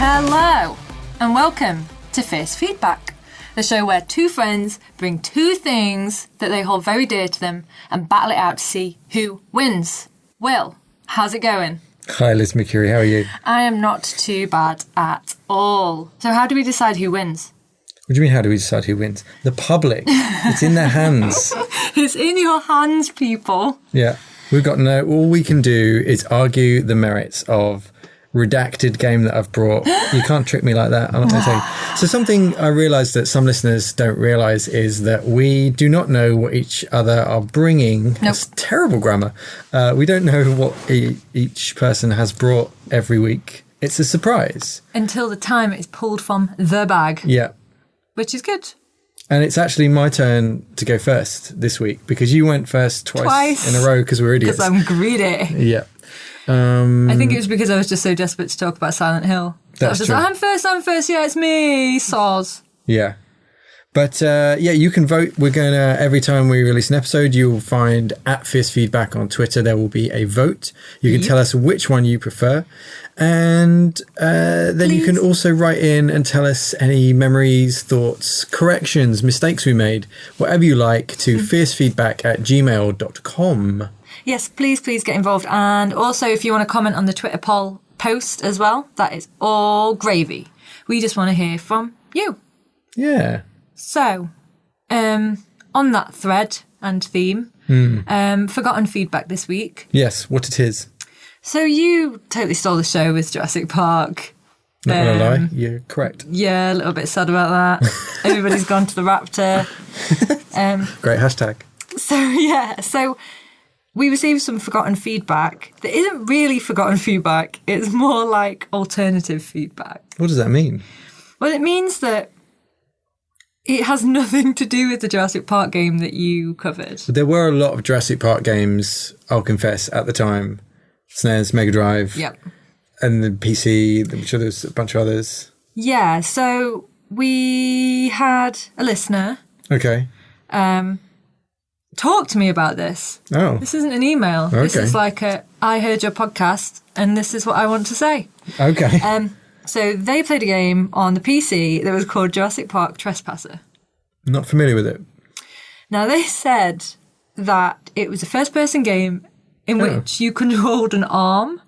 Hello, and welcome to Fierce Feedback, the show where two friends bring two things that they hold very dear to them and battle it out to see who wins. Will, how's it going? Hi, Liz Mercury, how are you? I am not too bad at all. So how do we decide who wins? What do you mean, how do we decide who wins? The public. It's in their hands. It's in your hands, people. Yeah. All we can do is argue the merits of redacted game that I've brought. You can't trick me like that. I'm not going to tell you. So something I realised that some listeners don't realise is that we do not know what each other are bringing. Nope. That's terrible grammar. We don't know what each person has brought every week. It's a surprise. Until the time it's pulled from the bag. Yeah. Which is good. And it's actually my turn to go first this week because you went first twice in a row because we're idiots. Because I'm greedy. Yeah. I think it was because I was just so desperate to talk about Silent Hill. So I was just true. like, I'm first, yeah, it's me, Soz. Yeah. But you can vote. We're going to, every time we release an episode, you'll find at Fierce Feedback on Twitter, there will be a vote. You can tell us which one you prefer. And then you can also write in and tell us any memories, thoughts, corrections, mistakes we made, whatever you like, to fiercefeedback@gmail.com. Yes, please get involved. And also, if you want to comment on the Twitter poll post as well, that is all gravy. We just want to hear from you. Yeah. So, on that thread and theme, forgotten feedback this week. Yes, what it is. So you totally stole the show with Jurassic Park. Not going to lie, you're correct. Yeah, a little bit sad about that. Everybody's gone to the Raptor. Great hashtag. So we received some forgotten feedback that isn't really forgotten feedback. It's more like alternative feedback. What does that mean? Well, it means that it has nothing to do with the Jurassic Park game that you covered. There were a lot of Jurassic Park games, I'll confess, at the time. SNES, Mega Drive, Yep. And the PC, I'm sure there's a bunch of others. Yeah, so we had a listener Okay. talk to me about this. Oh. This isn't an email. This Okay. is like I heard your podcast and this is what I want to say. Okay. So they played a game on the PC that was called Jurassic Park Trespasser. Not familiar with it. Now, they said that it was a first-person game in which you controlled an arm.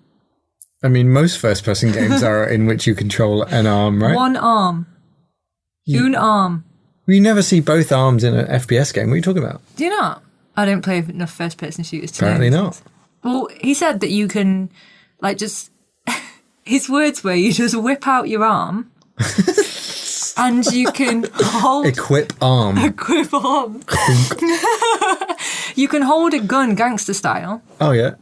I mean, most first-person games are in which you control an arm, right? One arm. Un arm. You never see both arms in an FPS game. What are you talking about? Do you not? I don't play enough first-person shooters to know. Apparently not. Well, he said that you can, like, just... His words were, you just whip out your arm and you can hold... Equip arm. Equip arm. You can hold a gun gangster style Oh, yeah.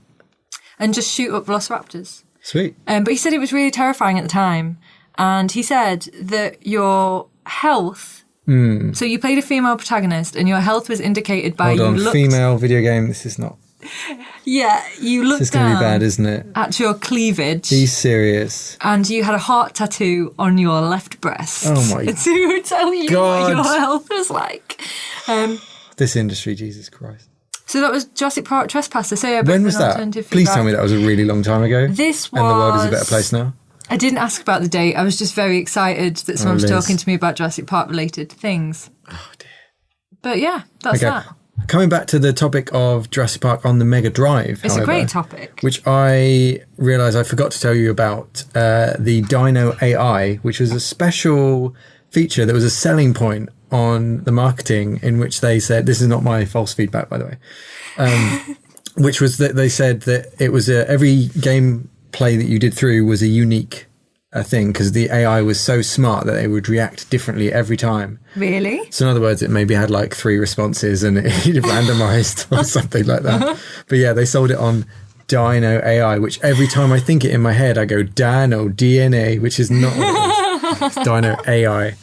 and just shoot up velociraptors. Sweet. But he said it was really terrifying at the time. And he said that your health... So you played a female protagonist and your health was indicated by... Hold on, female video game. This is not... Yeah, you looked This is going to down be bad, isn't it? at your cleavage. Be serious. And you had a heart tattoo on your left breast. Oh my to tell you God. what your health was like. This industry, Jesus Christ. So that was Jurassic Park Trespasser. So yeah, When was that? Please tell me that was a really long time ago. This was... And the world is a better place now. I didn't ask about the date. I was just very excited that someone was Liz. talking to me about Jurassic Park related things. Oh, dear. But yeah, that's that. Coming back to the topic of Jurassic Park on the Mega Drive, It's however, a great topic. which I realised I forgot to tell you about, the Dino AI, which was a special feature that was a selling point on the marketing in which they said, this is not my false feedback, by the way, which was that they said that it was every gameplay that you did through was a unique thing because the AI was so smart that they would react differently every time. Really? So in other words, it maybe had like 3 responses and it randomized or something like that. But yeah, they sold it on Dino AI, which every time I think it in my head, I go Dino DNA, which is not what it is. It's Dino AI.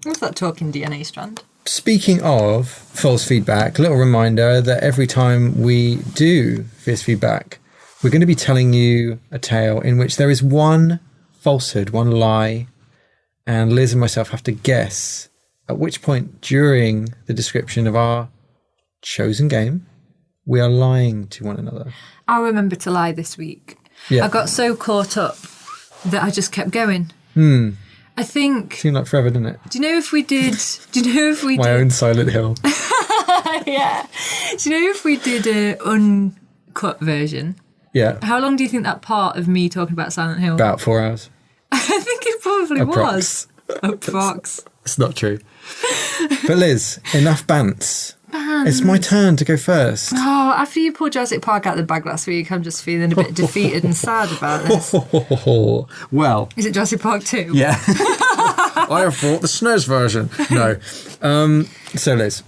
What's that talking DNA strand? Speaking of false feedback, a little reminder that every time we do Fierce Feedback, we're going to be telling you a tale in which there is one falsehood, one lie, and Liz and myself have to guess at which point during the description of our chosen game we are lying to one another. I remember to lie this week. Yeah. I got so caught up that I just kept going. I think. Seemed like forever, didn't it? Do you know if we did? My own Silent Hill. Yeah. Do you know if we did a uncut version? Yeah. How long do you think that part of me talking about Silent Hill? About 4 hours. I think it probably was. Approx. It's not true. But Liz, enough bants. It's my turn to go first. Oh, after you pulled Jurassic Park out of the bag last week, I'm just feeling a bit defeated and sad about this. Well. Is it Jurassic Park 2? Yeah. I have bought the SNES version. No. So Liz,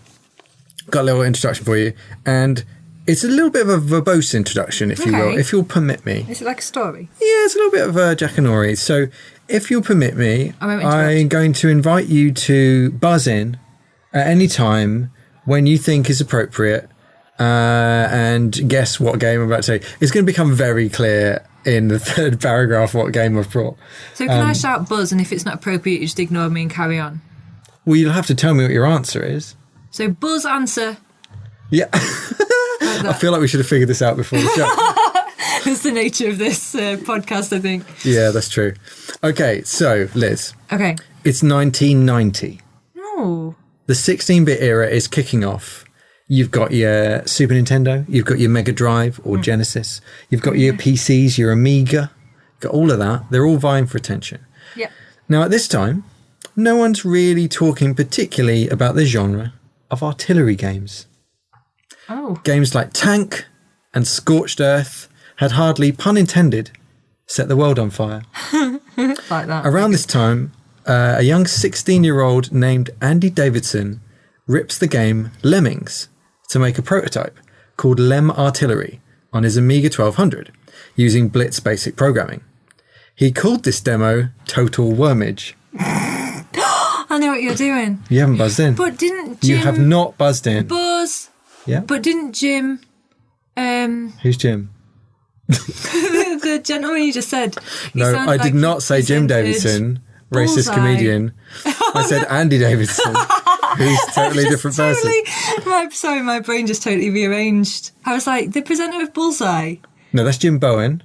got a little introduction for you. And it's a little bit of a verbose introduction, if you will, if you'll permit me. Is it like a story? Yeah, it's a little bit of a Jackanory. So if you'll permit me, I'm going to invite you to buzz in at any time when you think is appropriate and guess what game I'm about to say. It's going to become very clear in the third paragraph what game I've brought. So can I shout buzz, and if it's not appropriate, you just ignore me and carry on? Well, you'll have to tell me what your answer is. So buzz answer. Yeah. I feel like we should have figured this out before the show. That's the nature of this podcast, I think. Yeah, that's true. Okay, so Liz. Okay. It's 1990. Oh. The 16-bit era is kicking off. You've got your Super Nintendo, you've got your Mega Drive or Genesis, you've got your PCs, your Amiga, you've got all of that. They're all vying for attention. Yeah. Now, at this time, no one's really talking particularly about the genre of artillery games. Oh. Games like Tank and Scorched Earth had hardly, pun intended, set the world on fire. Like that. Around this time, a young 16-year-old named Andy Davidson rips the game Lemmings to make a prototype called Lem Artillery on his Amiga 1200 using Blitz basic programming. He called this demo Total Wormage. I know what you're doing. You haven't buzzed in. But didn't Jim... You have not buzzed in. Buzz. Yeah. But didn't Jim... Who's Jim? the gentleman you just said. No, I did not say Jim Davidson, racist Bullseye. comedian. I said Andy Davidson, who's a totally different person. Sorry, my brain just totally rearranged. I was like, the presenter of Bullseye. No, that's Jim Bowen.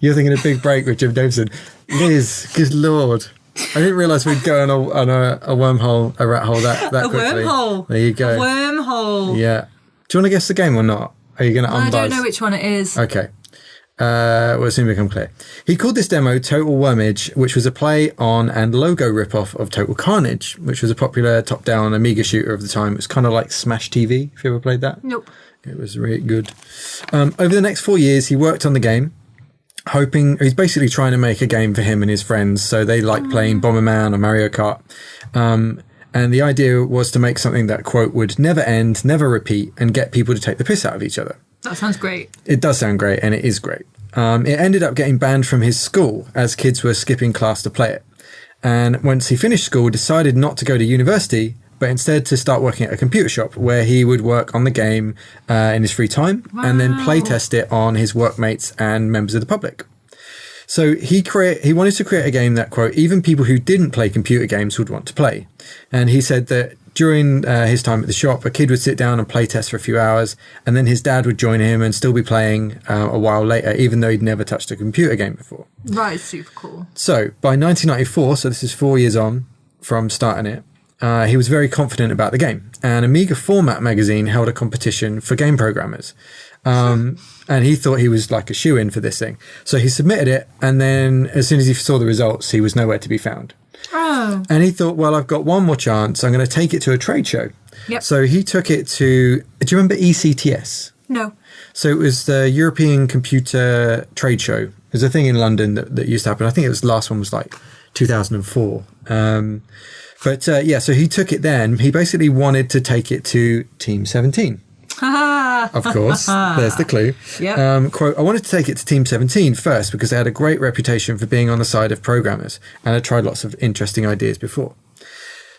You're thinking of Big Break with Jim Davidson. Liz, good Lord. I didn't realise we'd go on a wormhole, a rat hole that quickly. A wormhole. There you go. A wormhole. Yeah. Do you want to guess the game or not? Are you going to unbuzz? I don't know which one it is. Okay. Will soon become clear. He called this demo Total Wormage, which was a play on and logo ripoff of Total Carnage, which was a popular top-down Amiga shooter of the time. It was kind of like Smash TV, if you ever played that. Nope. It was really good. Over the next 4 years, he worked on the game, he's basically trying to make a game for him and his friends. So they like playing Bomberman or Mario Kart. And the idea was to make something that, quote, would never end, never repeat, and get people to take the piss out of each other. That sounds great. It does sound great, and it is great. It ended up getting banned from his school as kids were skipping class to play it. And once he finished school, decided not to go to university, but instead to start working at a computer shop where he would work on the game in his free time and then play test it on his workmates and members of the public. So he wanted to create a game that, quote, even people who didn't play computer games would want to play. And he said that during his time at the shop, a kid would sit down and play test for a few hours, and then his dad would join him and still be playing a while later, even though he'd never touched a computer game before. Right, super cool. So by 1994, so this is 4 years on from starting it, he was very confident about the game. And Amiga Format magazine held a competition for game programmers. And he thought he was like a shoo-in for this thing. So he submitted it, and then as soon as he saw the results, he was nowhere to be found. Oh. And he thought, well, I've got one more chance. I'm going to take it to a trade show. Yep. So he took it to, do you remember ECTS? No. So it was the European Computer Trade Show. There's a thing in London that used to happen. I think the last one was like 2004. Yeah, so he took it then. He basically wanted to take it to Team 17. Of course, there's the clue. Yep. Quote, I wanted to take it to Team 17 first because they had a great reputation for being on the side of programmers and had tried lots of interesting ideas before.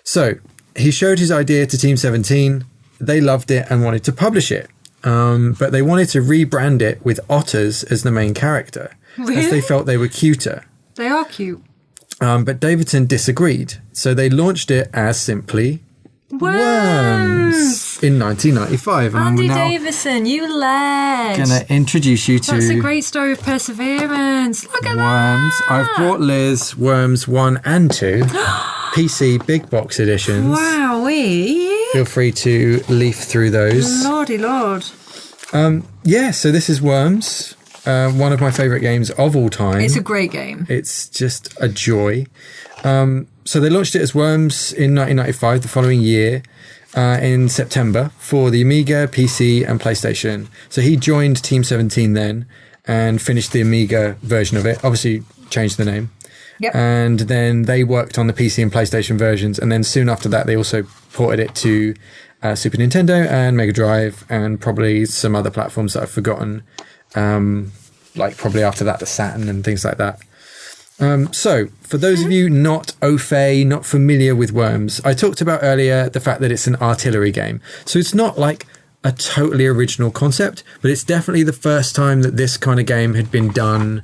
So he showed his idea to Team 17. They loved it and wanted to publish it. But they wanted to rebrand it with otters as the main character, as they felt they were cuter. They are cute. But Davidson disagreed. So they launched it as simply Worms. In 1995. And Andy I'm now Davison, you led. going to introduce you to That's a great story of perseverance. Look at Worms. that. I've brought Liz Worms 1 and 2, PC big box editions. Wowee. Feel free to leaf through those. Lordy Lord. Yeah, so this is Worms, one of my favourite games of all time. It's a great game. It's just a joy. So they launched it as Worms in 1995, the following year, in September, for the Amiga, PC and PlayStation. So he joined Team 17 then and finished the Amiga version of it, obviously changed the name. Yep. And then they worked on the PC and PlayStation versions. And then soon after that, they also ported it to Super Nintendo and Mega Drive and probably some other platforms that I've forgotten. Like probably after that, the Saturn and things like that. So, for those of you not au fait, not familiar with Worms, I talked about earlier the fact that it's an artillery game. So it's not like a totally original concept, but it's definitely the first time that this kind of game had been done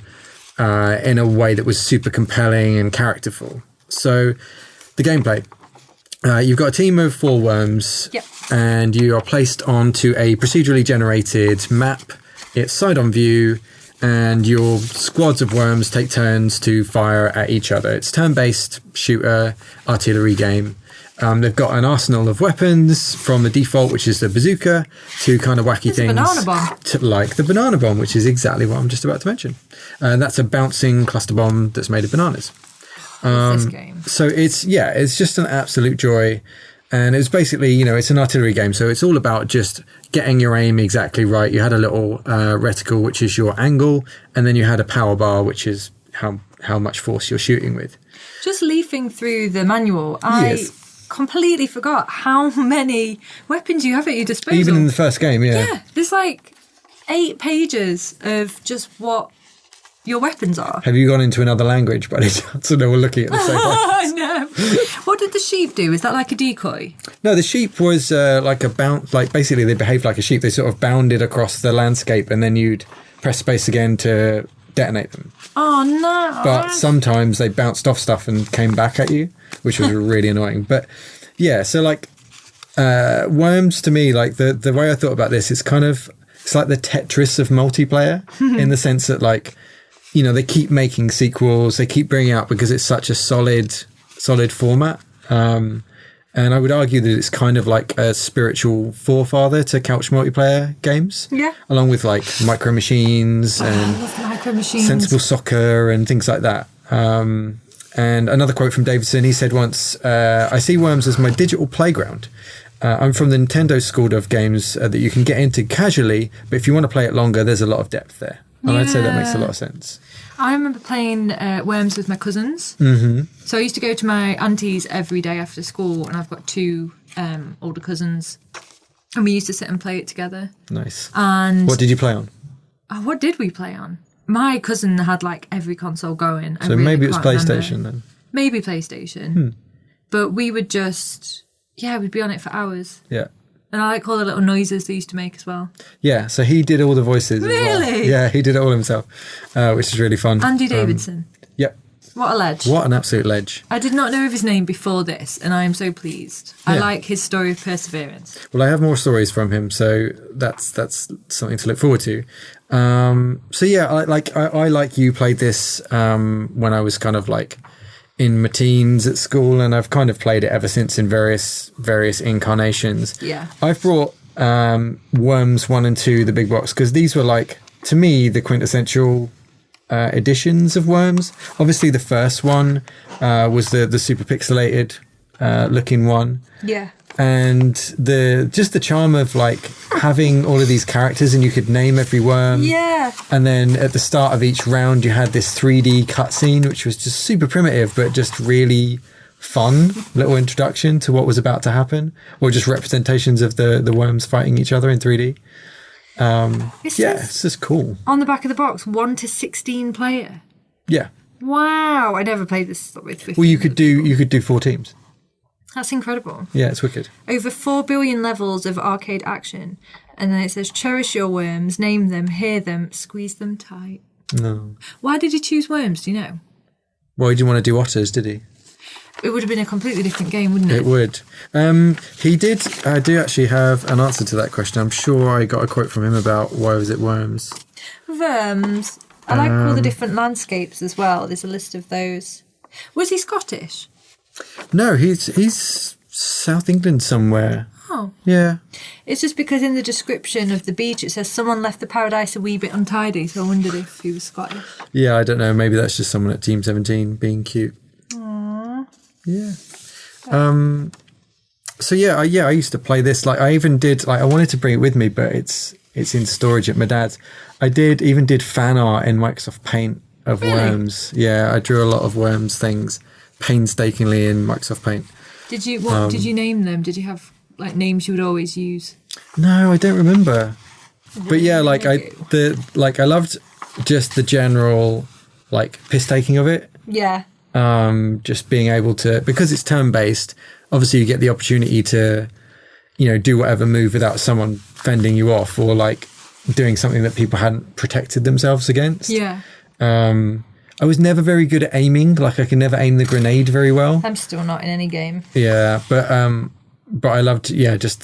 in a way that was super compelling and characterful. So, the gameplay. You've got a team of 4 worms, Yep. and you are placed onto a procedurally generated map. It's side-on view, and your squads of worms take turns to fire at each other. It's turn-based shooter artillery game. They've got an arsenal of weapons from the default, which is the bazooka, to kind of wacky things. Banana bomb. Like the banana bomb, which is exactly what I'm just about to mention. And that's a bouncing cluster bomb that's made of bananas. This game. So it's just an absolute joy. And it's basically, it's an artillery game. So it's all about just getting your aim exactly right. You had a little reticle, which is your angle. And then you had a power bar, which is how much force you're shooting with. Just leafing through the manual, I completely forgot how many weapons you have at your disposal. Even in the first game, Yeah, there's like 8 pages of just what your weapons are. Have you gone into another language by any chance? No, we're looking at the same one. I know. What did the sheep do? Is that like a decoy? No, the sheep was like a bounce. Like basically, they behaved like a sheep. They sort of bounded across the landscape, and then you'd press space again to detonate them. Oh no! But sometimes they bounced off stuff and came back at you, which was really annoying. But yeah, so like Worms to me, like the way I thought about this, it's like the Tetris of multiplayer in the sense that like, they keep making sequels, they keep bringing out because it's such a solid format. And I would argue that it's kind of like a spiritual forefather to couch multiplayer games. Yeah. Along with like Micro Machines and I love Micro Machines. Sensible Soccer and things like that. And another quote from Davidson, he said once, I see Worms as my digital playground. I'm from the Nintendo school of games that you can get into casually, but if you want to play it longer, there's a lot of depth there. And I'd say that makes a lot of sense. I remember playing Worms with my cousins. Mm-hmm. So I used to go to my auntie's every day after school, and I've got 2 older cousins. And we used to sit and play it together. Nice. And What did you play on? What did we play on? My cousin had like every console going. So maybe it was PlayStation then. Maybe PlayStation. But we would just, we'd be on it for hours. Yeah. And I like all the little noises they used to make as well. Yeah, so he did all the voices as well. Really? Yeah, he did it all himself, which is really fun. Andy Davidson. Yep. What a ledge. What an absolute ledge. I did not know of his name before this, and I am so pleased. I like his story of perseverance. Well, I have more stories from him, so that's something to look forward to. So yeah, I like you played this when I was kind of like in my teens at school, and I've kind of played it ever since in various incarnations. Yeah. I've brought Worms 1 and 2, the big box, because these were like, to me, the quintessential editions of Worms. Obviously, the first one was the super pixelated looking one. Yeah. And the charm of like having all of these characters and you could name every worm. Yeah. And then at the start of each round, you had this 3D cutscene, which was just super primitive, but just really fun little introduction to what was about to happen, or just representations of the worms fighting each other in 3D. It's just cool. On the back of the box, 1 to 16 player. Yeah. Wow. I never played this with 15. Well, you could do 4 teams. That's incredible. Yeah, it's wicked. Over 4 billion levels of arcade action. And then it says, cherish your worms, name them, hear them, squeeze them tight. No. Why did he choose worms, do you know? Why did you want to do otters, did he? it would have been a completely different game, wouldn't it? It would. He did. I do actually have an answer to that question. I'm sure I got a quote from him about why was it worms. Worms. I like all the different landscapes as well. There's a list of those. Was he Scottish? No, he's South England somewhere. Oh. Yeah. It's just because in the description of the beach it says someone left the paradise a wee bit untidy, so I wondered if he was Scottish. Yeah, I don't know. Maybe that's just someone at Team 17 being cute. Aww. Yeah. So I used to play this. Like I even did. Like I wanted to bring it with me, but it's in storage at my dad's. I even did fan art in Microsoft Paint of worms. Yeah, I drew a lot of worms things painstakingly in Microsoft Paint. Did you did you name them? Did you have like names you would always use? No, I don't remember. But yeah, like I loved just the general like piss taking of it. Yeah. Just being able to, because it's turn based, obviously you get the opportunity to, do whatever move without someone fending you off or like doing something that people hadn't protected themselves against. Yeah. I was never very good at aiming. Like I could never aim the grenade very well. I'm still not in any game. Yeah, but I loved, just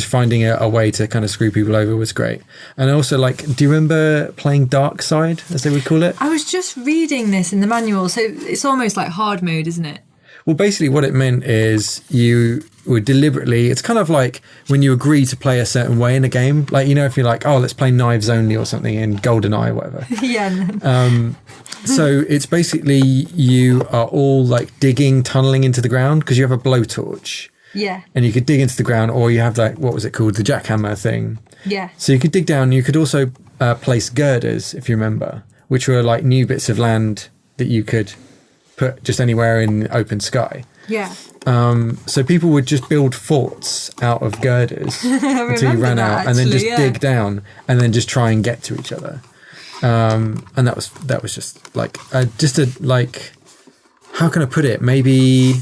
finding a way to kind of screw people over was great. And also, like, do you remember playing Dark Side, as they would call it? I was just reading this in the manual, so it's almost like hard mode, isn't it? Well, basically what it meant is you would deliberately, it's kind of like when you agree to play a certain way in a game. Like, if you're like, oh, let's play knives only or something in GoldenEye or whatever. Yeah. So it's basically you are all like tunneling into the ground because you have a blowtorch. Yeah. And you could dig into the ground, or you have like, what was it called? The jackhammer thing. Yeah. So you could dig down. You could also place girders, if you remember, which were like new bits of land that you could put just anywhere in the open sky. Yeah. So people would just build forts out of girders until you ran out, and then just dig down, and then just try and get to each other. And that was just like how can I put it? Maybe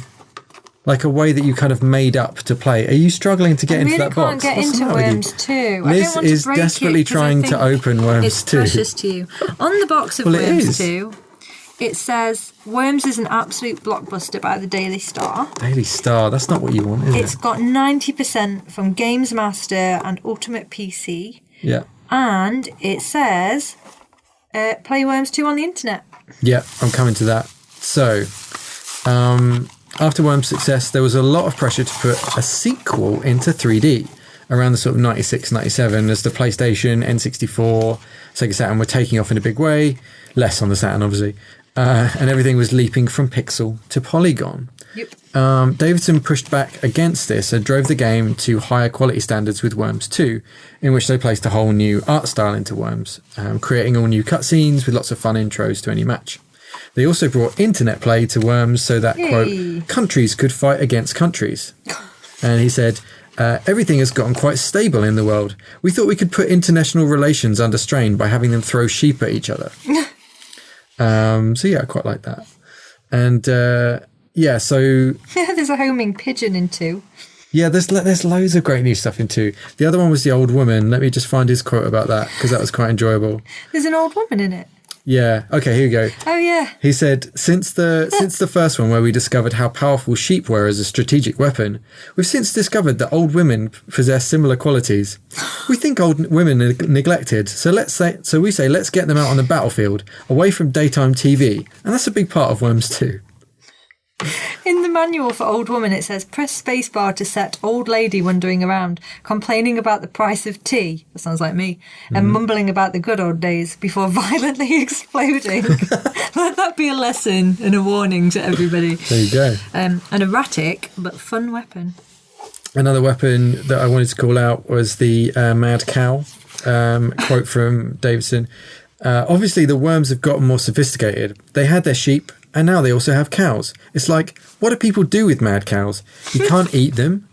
like a way that you kind of made up to play. Are you struggling to get into that box? I really can't get into Worms 2. Liz is desperately trying to open Worms 2. It's precious to you. On the box of Worms 2, it says, Worms is an absolute blockbuster by the Daily Star. Daily Star, that's not what you want, is it? It's got 90% from Games Master and Ultimate PC. Yeah. And it says, play Worms 2 on the internet. Yeah, I'm coming to that. So, after Worms' success, there was a lot of pressure to put a sequel into 3D around the sort of 96, 97 as the PlayStation, N64, Sega Saturn were taking off in a big way. Less on the Saturn, obviously. And everything was leaping from pixel to polygon. Yep. Davidson pushed back against this and drove the game to higher quality standards with Worms 2, in which they placed a whole new art style into Worms, creating all new cutscenes with lots of fun intros to any match. They also brought internet play to Worms so that, quote, countries could fight against countries. And he said, everything has gotten quite stable in the world. We thought we could put international relations under strain by having them throw sheep at each other. So yeah, I quite like that. And so... There's a homing pigeon in 2. Yeah, there's loads of great new stuff in 2. The other one was The Old Woman. Let me just find his quote about that, because that was quite enjoyable. There's an old woman in it. Yeah. Okay, here we go. Oh, yeah. He said, since the first one where we discovered how powerful sheep were as a strategic weapon, we've since discovered that old women possess similar qualities. We think old women are neglected, so we say let's get them out on the battlefield, away from daytime TV, and that's a big part of Worms 2. In the manual for Old Woman, it says, press spacebar to set old lady wandering around, complaining about the price of tea, that sounds like me, and mumbling about the good old days before violently exploding. Let that be a lesson and a warning to everybody. There you go. An erratic but fun weapon. Another weapon that I wanted to call out was the Mad Cow, quote from Davidson. Obviously, the worms have gotten more sophisticated. They had their sheep, and now they also have cows. It's like, what do people do with mad cows? You can't eat them.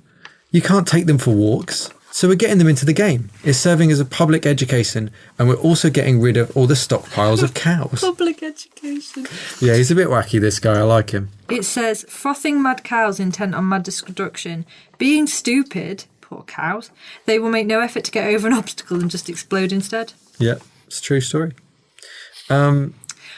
You can't take them for walks. So we're getting them into the game. It's serving as a public education, and we're also getting rid of all the stockpiles of cows. Public education. Yeah, he's a bit wacky, this guy. I like him. It says, frothing mad cows intent on mad destruction. Being stupid, poor cows, they will make no effort to get over an obstacle and just explode instead. Yeah, it's a true story.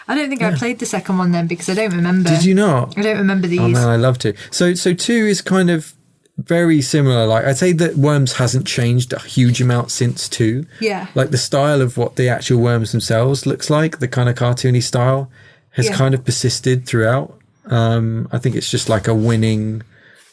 I don't think I played the second one then because I don't remember. Did you not? I don't remember these. Oh man, I love to. So 2 is kind of very similar. Like, I'd say that Worms hasn't changed a huge amount since 2. Yeah. Like, the style of what the actual worms themselves looks like, the kind of cartoony style, has kind of persisted throughout. I think it's just like a winning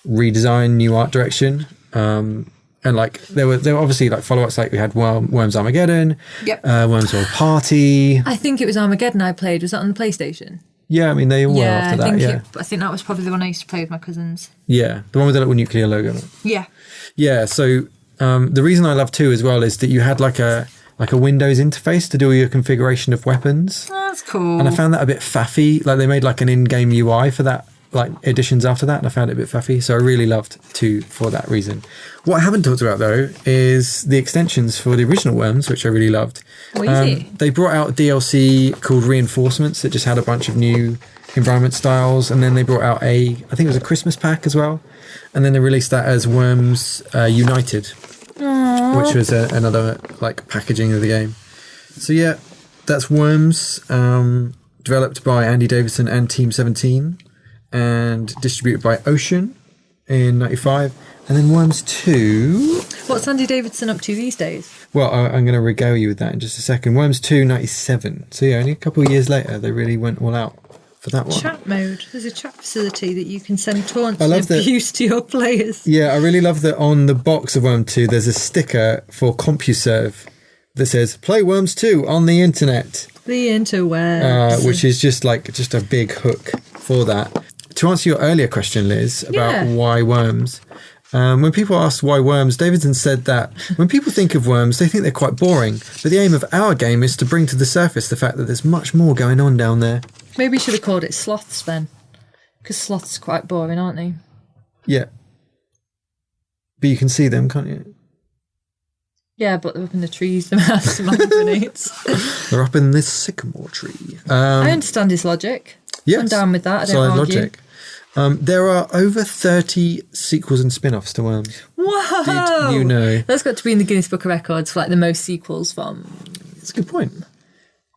redesign, new art direction. And like there were obviously like follow-ups, like we had Worms Armageddon, Worms World Party. I think it was Armageddon I played. Was that on the PlayStation? Yeah, I mean they all were after that. I think that was probably the one I used to play with my cousins. Yeah, the one with the little nuclear logo on it. Yeah. Yeah. So the reason I love 2 as well is that you had like a Windows interface to do your configuration of weapons. Oh, that's cool. And I found that a bit faffy. Like they made like an in-game UI for that, like editions after that, and I found it a bit faffy. So I really loved 2 for that reason. What I haven't talked about though is the extensions for the original Worms, which I really loved. They brought out DLC called Reinforcements that just had a bunch of new environment styles, and then they brought out I think it was a Christmas pack as well, and then they released that as Worms United, which was another like packaging of the game. So yeah, that's Worms, developed by Andy Davidson and Team 17, and distributed by Ocean in 95. And then Worms 2... What's Andy Davidson up to these days? Well, I'm going to regale you with that in just a second. Worms 2, 97. So yeah, only a couple of years later, they really went all out for that one. Chat mode. There's a chat facility that you can send taunts and abuse to your players. Yeah, I really love that on the box of Worms 2, there's a sticker for CompuServe that says, "Play Worms 2 on the internet." The interwebs. Which is just a big hook for that. To answer your earlier question, Liz, about why Worms... when people ask why Worms, Davidson said that when people think of Worms, they think they're quite boring. But the aim of our game is to bring to the surface the fact that there's much more going on down there. Maybe we should have called it Sloths then. Because sloths are quite boring, aren't they? Yeah. But you can see them, can't you? Yeah, but they're up in the trees, the mouse and grenades. They're up in this sycamore tree. I understand his logic. Yes. I'm down with that. I don't Solid argue. logic. There are over 30 sequels and spin-offs to Worms. Whoa! Did you know? That's got to be in the Guinness Book of Records for like the most sequels from. That's a good point.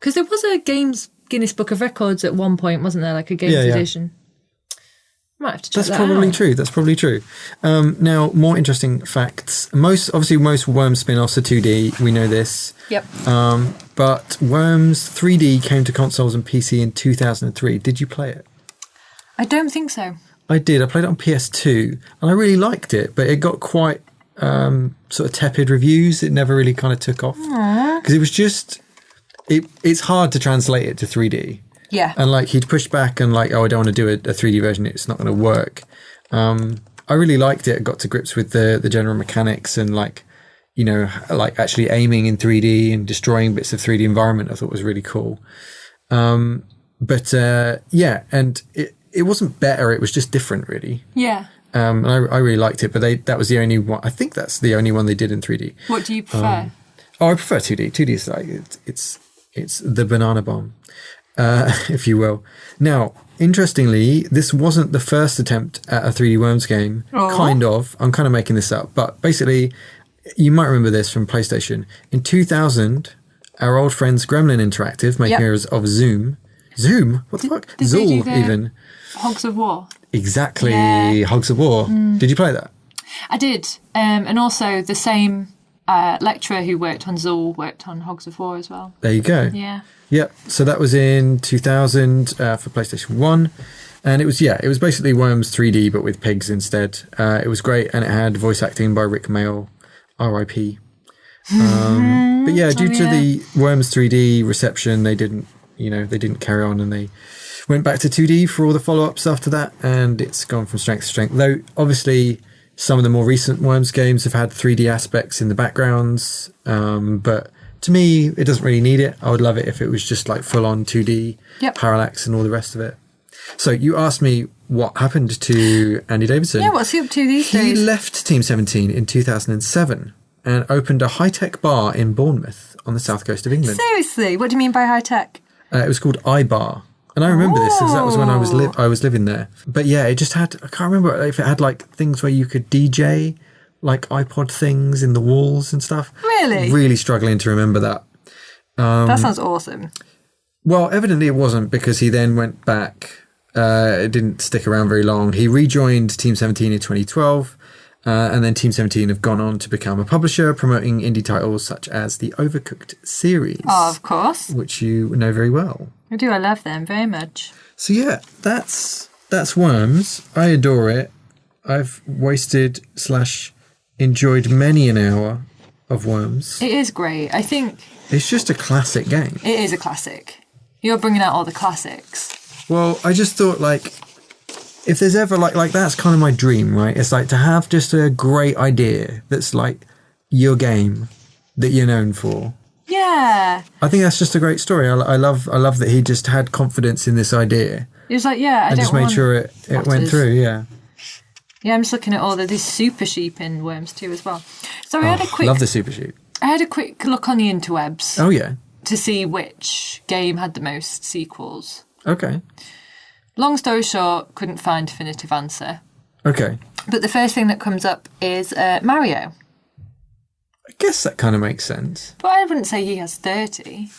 Because there was a games Guinness Book of Records at one point, wasn't there? Like a games edition. Might have to check That's probably out. true. That's probably true. Now, more interesting facts. Most Worms spin-offs are 2D. We know this. Yep. But Worms 3D came to consoles and PC in 2003. Did you play it? I don't think so. I did. I played it on PS2 and I really liked it, but it got quite sort of tepid reviews. It never really kind of took off because it was just it's hard to translate it to 3D. Yeah. And like he'd pushed back and like, oh, I don't want to do a 3D version. It's not going to work. I really liked it. I got to grips with the general mechanics and like, you know, like actually aiming in 3D and destroying bits of 3D environment. I thought was really cool. But yeah, and it wasn't better. It was just different, really. Yeah. And I really liked it, but that was the only one. I think that's the only one they did in 3D. What do you prefer? I prefer 2D. 2D is like it's the banana bomb, if you will. Now, interestingly, this wasn't the first attempt at a 3D Worms game. Aww. Kind of. I'm kind of making this up, but basically, you might remember this from PlayStation. In 2000, our old friends Gremlin Interactive, makers of Zoom. Zoom? What the fuck? Zool, even. Hogs of War. Exactly. Yeah. Hogs of War. Did you play that? I did. And also the same lecturer who worked on Zool worked on Hogs of War as well. There you go. Yeah. Yep. So that was in 2000 for PlayStation 1. And it was basically Worms 3D, but with pigs instead. It was great. And it had voice acting by Rick Mayall, R.I.P. But yeah, due to the Worms 3D reception, they didn't carry on and they went back to 2D for all the follow-ups after that, and it's gone from strength to strength. Though, obviously, some of the more recent Worms games have had 3D aspects in the backgrounds, but to me, it doesn't really need it. I would love it if it was just like full-on 2D, parallax and all the rest of it. So you asked me what happened to Andy Davidson. Yeah, what's he up to these days? He left Team 17 in 2007 and opened a high-tech bar in Bournemouth on the south coast of England. Seriously? What do you mean by high-tech? It was called iBar. And I remember this because that was when I was living there. But yeah, it just had, I can't remember if it had like things where you could DJ, like iPod things in the walls and stuff. Really? Really struggling to remember that. That sounds awesome. Well, evidently it wasn't, because he then went back. It didn't stick around very long. He rejoined Team 17 in 2012, and then Team 17 have gone on to become a publisher, promoting indie titles such as the Overcooked series. Oh, of course. Which you know very well. I do. I love them very much. So yeah, that's Worms. I adore it. I've wasted / enjoyed many an hour of Worms. It is great. I think It's just a classic game. it is a classic. You're bringing out all the classics. Well, I just thought, like, if there's ever, like that's kind of my dream, right? It's like to have just a great idea that's like your game that you're known for. Yeah. I think that's just a great story. I love that he just had confidence in this idea. It was like, yeah, I and don't just made want sure it went otters. through, yeah. Yeah, I'm just looking at all these super sheep in Worms 2 as well. So I Love the Super Sheep. had a quick look on the interwebs Oh, yeah. to see which game had the most sequels. Okay. Long story short, couldn't find a definitive answer. Okay. But the first thing that comes up is Mario. I guess that kind of makes sense. But I wouldn't say he has 30.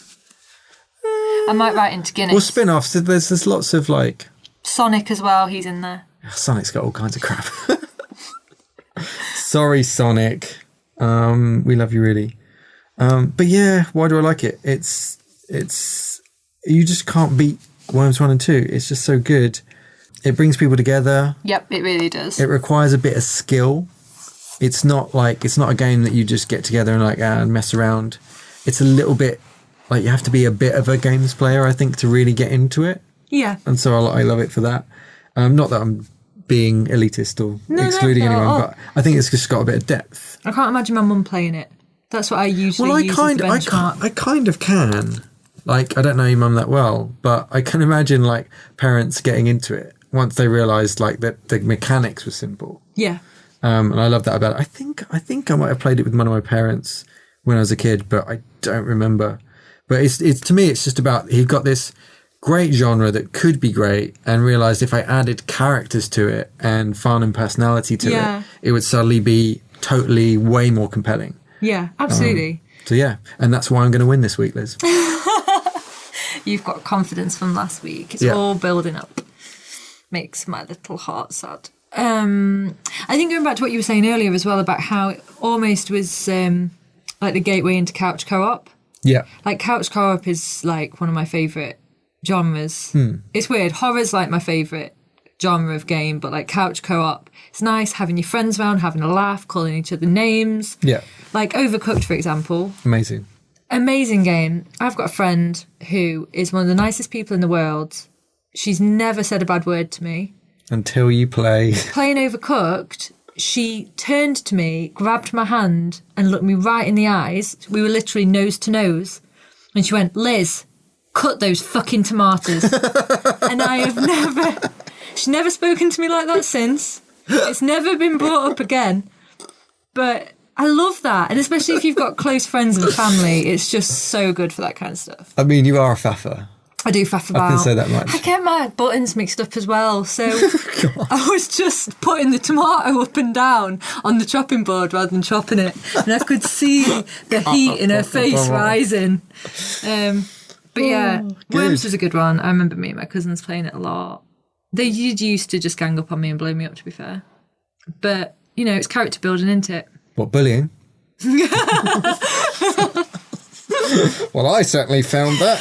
I might write into Guinness. Well, spin-offs, there's lots of, like... Sonic as well, he's in there. Sonic's got all kinds of crap. Sorry, Sonic. We love you, really. But yeah, why do I like it? It's you just can't beat Worms 1 and 2. It's just so good. It brings people together. Yep, it really does. It requires a bit of skill. It's not a game that you just get together and mess around. It's a little bit like you have to be a bit of a games player, I think, to really get into it. Yeah. And so I love it for that. Not that I'm being elitist or excluding anyone, but I think it's just got a bit of depth. I can't imagine my mum playing it. That's what I usually use as the benchmark. I kind of can. Like, I don't know your mum that well, but I can imagine, like, parents getting into it once they realised, like, that the mechanics were simple. Yeah. And I love that about it. I think I might have played it with one of my parents when I was a kid, but I don't remember. But it's to me, it's just about, he got this great genre that could be great and realised if I added characters to it and fun and personality to it, it would suddenly be totally way more compelling. Yeah, absolutely. So yeah, and that's why I'm going to win this week, Liz. You've got confidence from last week. It's all building up. Makes my little heart sad. I think going back to what you were saying earlier as well about how it almost was like the gateway into couch co-op. Yeah. Like couch co-op is like one of my favourite genres. It's weird. Horror's like my favourite genre of game, but like couch co-op, it's nice having your friends around, having a laugh, calling each other names. Yeah. Like Overcooked, for example. Amazing game. I've got a friend who is one of the nicest people in the world. She's never said a bad word to me. Until you play. Playing Overcooked, she turned to me, grabbed my hand and looked me right in the eyes. We were literally nose to nose. And she went, "Liz, cut those fucking tomatoes." And I have she's never spoken to me like that since. It's never been brought up again. But I love that. And especially if you've got close friends and family, it's just so good for that kind of stuff. I mean, you are a faffer. I do faff about. I can say that much. I get my buttons mixed up as well. So I was just putting the tomato up and down on the chopping board rather than chopping it. And I could see the heat in her face rising. But yeah, Worms was a good one. I remember me and my cousins playing it a lot. They used to just gang up on me and blow me up, to be fair. But, you know, it's character building, isn't it? What, bullying? Well, I certainly found that.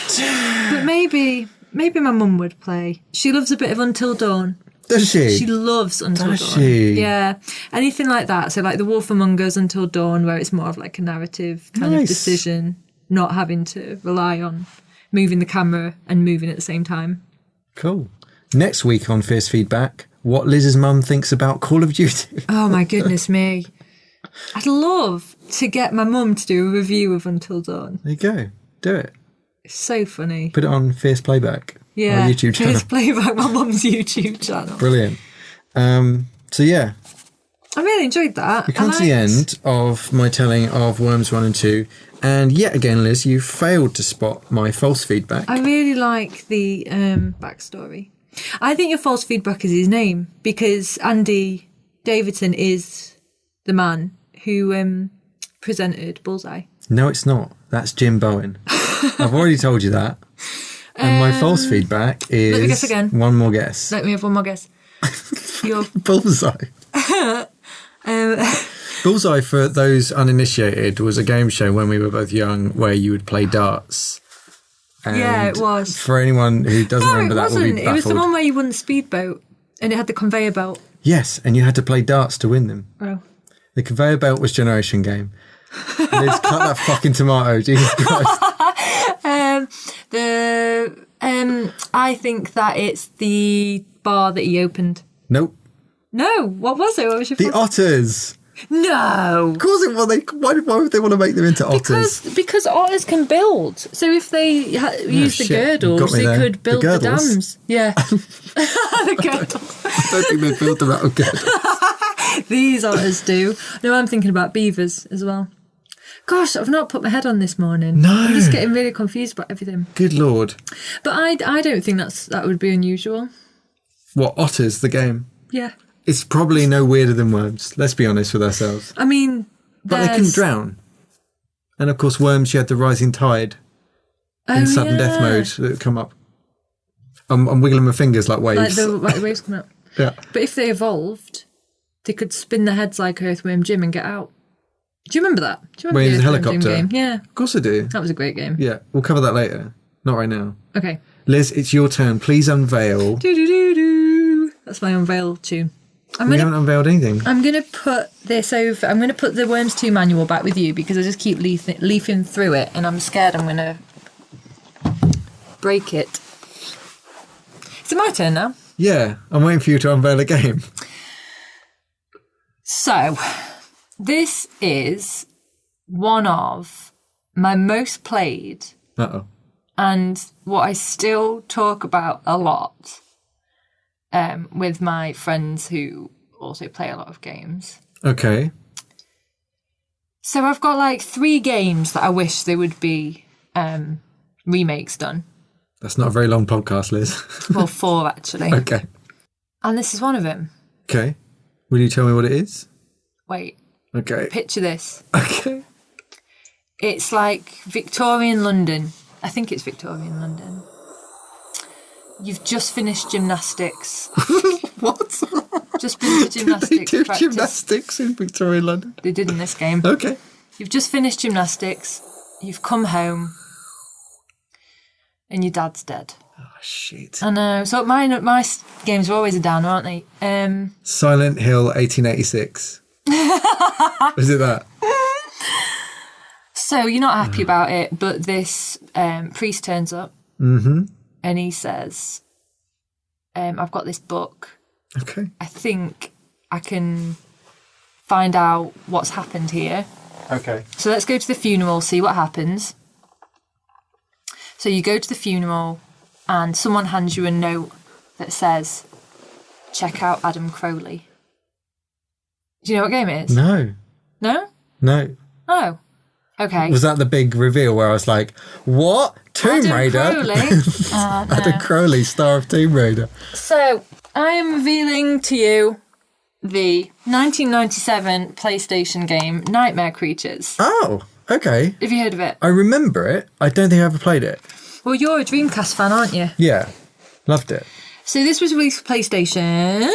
But maybe my mum would play. She loves a bit of Until Dawn. Does she? She loves Until Dawn. Does she? Yeah. Anything like that. So like The Wolf Among Us, Until Dawn, where it's more of like a narrative kind of decision, not having to rely on moving the camera and moving at the same time. Cool. Next week on Fierce Feedback, what Liz's mum thinks about Call of Duty. Oh my goodness me. I'd love to get my mum to do a review of Until Dawn. There you go. Do it. It's so funny. Put it on Fierce Playback. Yeah. Our YouTube channel. Fierce Playback, my mum's YouTube channel. Brilliant. So yeah. I really enjoyed that. We come to the end of my telling of Worms 1 and 2. And yet again, Liz, you failed to spot my false feedback. I really like the backstory. I think your false feedback is his name, because Andy Davidson is the man who presented Bullseye. No, it's not. That's Jim Bowen. I've already told you that. And my false feedback is... Let me guess again. One more guess. Let me have one more guess. Your Bullseye. Bullseye, for those uninitiated, was a game show when we were both young where you would play darts. And yeah, it was. For anyone who doesn't remember that, will be baffled. It was the one where you won the speedboat and it had the conveyor belt. Yes, and you had to play darts to win them. Oh. The conveyor belt was Generation Game. Let's cut that fucking tomato, Jesus Christ. I think that it's the bar that he opened. Nope. No, what was it? What was your The otters. No. Of course it was. Why would they want to make them into otters? Because otters can build. So if they use the shit. girdles, Got me they there. could build the girdles? dams. Yeah. The girdles. I don't think they built them out of girdles. These otters do. No, I'm thinking about beavers as well. Gosh, I've not put my head on this morning. No. I'm just getting really confused about everything. Good Lord. But I don't think that would be unusual. What, otters, the game? Yeah. It's probably no weirder than worms. Let's be honest with ourselves. I mean, But they couldn't drown. And of course, worms, you had the rising tide in sudden death mode that would come up. I'm wiggling my fingers like waves. Like the waves come up. Yeah. But if they evolved, they could spin their heads like Earthworm Jim and get out. Do you remember that? Do you Where remember he's the a Earthworm Jim helicopter? game? Yeah, Of course I do. that was a great game. Yeah, we'll cover that later. Not right now. Okay. Liz, it's your turn. Please unveil. Do-do-do-do. That's my unveil tune. We haven't unveiled anything. I'm going to put this over. I'm going to put the Worms 2 manual back with you because I just keep leafing through it and I'm scared I'm going to break it. Is it my turn now? Yeah, I'm waiting for you to unveil a game. So, this is one of my most played Uh-oh. and what I still talk about a lot with my friends who also play a lot of games. Okay. So I've got like 3 games that I wish there would be remakes done. That's not a very long podcast, Liz. Well, 4 actually. Okay. And this is one of them. Okay. Will you tell me what it is? Wait, Okay. picture this. Okay. It's like Victorian London. I think it's Victorian London. You've just finished gymnastics. What? Just been to gymnastics They do practice. gymnastics in Victoria, London? They did in this game. Okay. You've just finished gymnastics. You've come home. And your dad's dead. Oh, shit. I know. So my games are always a downer, aren't they? Silent Hill 1886. Is it that? So you're not happy about it, but this priest turns up. Mm-hmm. And he says, I've got this book. Okay. I think I can find out what's happened here. Okay. So let's go to the funeral, see what happens. So you go to the funeral and someone hands you a note that says, check out Adam Crowley. Do you know what game it is? No. No? No. Oh. Okay. Was that the big reveal where I was like, what? Tomb Adam Raider? Crowley? No. Adam Crowley, star of Tomb Raider. So I am revealing to you the 1997 PlayStation game Nightmare Creatures. Oh, okay. Have you heard of it? I remember it. I don't think I ever played it. Well, you're a Dreamcast fan, aren't you? Yeah. Loved it. So this was released for PlayStation,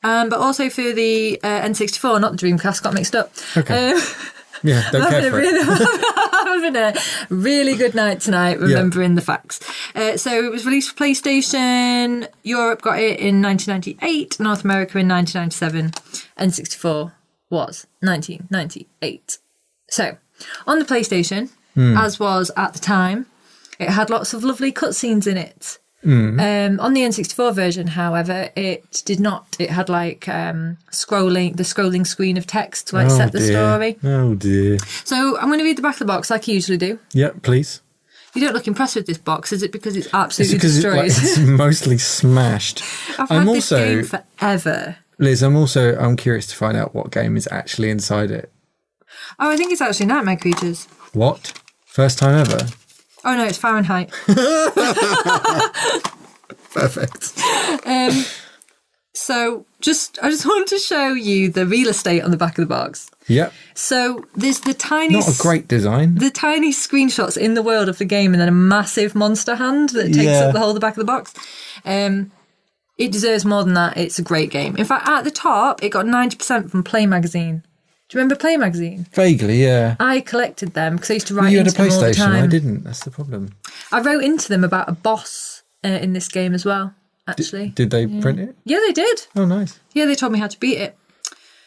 but also for the N64, not the Dreamcast, got mixed up. Okay. Yeah, don't care for it. I'm having a really good night tonight remembering the facts. So it was released for PlayStation, Europe got it in 1998, North America in 1997, N64 was 1998. So, on the PlayStation, as was at the time, it had lots of lovely cutscenes in it. On the N64 version, however, it did not. It had like the scrolling screen of text to set the story. Oh dear. So I'm going to read the back of the box like I usually do. Yeah, please. You don't look impressed with this box, is it because it's absolutely It's destroyed? it's mostly smashed. I've had this game forever. Liz, I'm curious to find out what game is actually inside it. Oh, I think it's actually Nightmare Creatures. What? First time ever? Oh no, it's Fahrenheit. Perfect. So I just want to show you the real estate on the back of the box. Yep. So there's the tiny... Not a great design. The tiny screenshots in the world of the game and then a massive monster hand that takes up the whole of the back of the box. It deserves more than that. It's a great game. In fact, at the top, it got 90% from Play Magazine. Do you remember Play Magazine? Vaguely, yeah. I collected them because I used to write Well, you had a into them all the PlayStation. time. I didn't. That's the problem. I wrote into them about a boss in this game as well, actually. Did they print it? Yeah, they did. Oh, nice. Yeah, they told me how to beat it.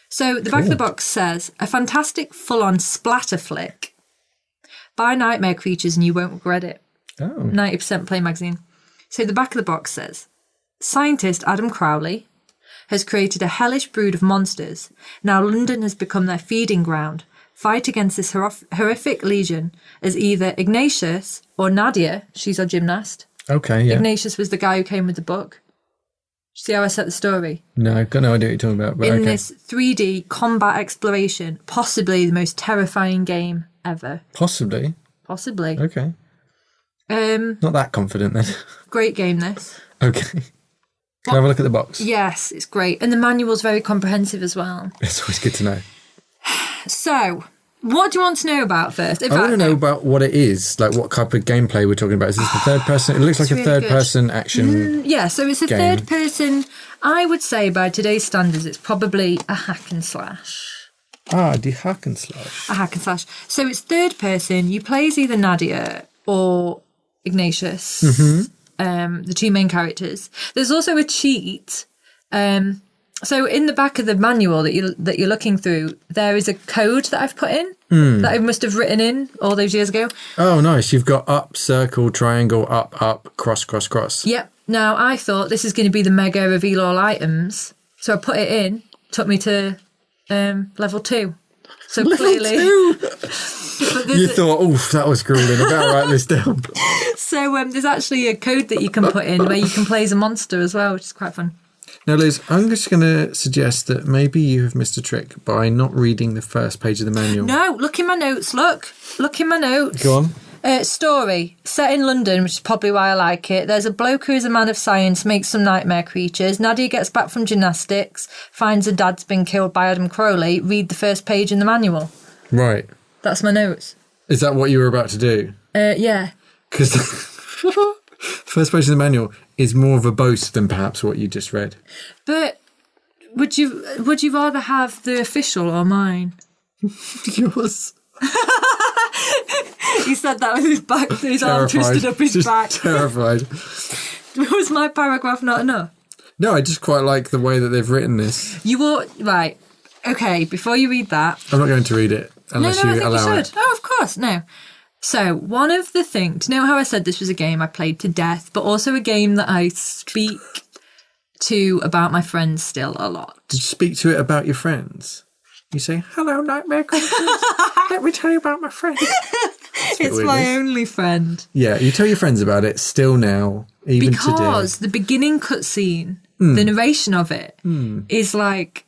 So the back of the box says, a fantastic full-on splatter flick. Buy Nightmare Creatures and you won't regret it. Oh. 90% Play Magazine. So the back of the box says, scientist Adam Crowley has created a hellish brood of monsters. Now London has become their feeding ground. Fight against this horrific legion as either Ignatius or Nadia, she's our gymnast. Okay, yeah. Ignatius was the guy who came with the book. See how I set the story? No, I've got no idea what you're talking about. But In okay. this 3D combat exploration, possibly the most terrifying game ever. Possibly. Possibly. Okay. Not that confident then. Great game, this. Okay. Can I have a look at the box? Yes, it's great. And the manual's very comprehensive as well. It's always good to know. So, what do you want to know about first? In I want to fact, know about what it is, like what type of gameplay we're talking about. Is this the third person? It looks like It's a really third person action. Yeah, so it's a game. third person. I would say by today's standards, it's probably a hack and slash. The hack and slash. A hack and slash. So it's third person. You play as either Nadia or Ignatius, the two main characters. There's also a cheat. So in the back of the manual that you're looking through, there is a code that I've put in that I must have written in all those years ago. Oh, nice. You've got up, circle, triangle, up, cross, cross, cross. Yep. Now I thought this is going to be the mega reveal all items, so I put it in. Took me to level 2. So clearly, You thought, oof, that was grueling. I better write this down. so there's actually a code that you can put in where you can play as a monster as well, which is quite fun. Now, Liz, I'm just going to suggest that maybe you have missed a trick by not reading the first page of the manual. No, look in my notes. Look in my notes. Go on. Story set in London, which is probably why I like it. There's a bloke who is a man of science, makes some nightmare creatures. Nadia gets back from gymnastics, finds her dad's been killed by Adam Crowley. Read the first page in the manual. Right. That's my notes. Is that what you were about to do? Yeah. Because the first page of the manual is more verbose than perhaps what you just read. But would you rather have the official or mine? Yours. He said that with his back, his arm twisted up his Just back. terrified. Was my paragraph not enough? No, I just quite like the way that they've written this. You ought, right. Okay, before you read that. I'm not going to read it unless I you think allow you it. should. Oh, of course, no. So, one of the things, do you know how I said this was a game I played to death, but also a game that I speak to about my friends still a lot? Did you speak to it about your friends? You say, hello, Nightmare Creatures. Let me tell you about my friends. It's my only friend. Yeah, you tell your friends about it still now, even Because today. the beginning cutscene, the narration of it, is like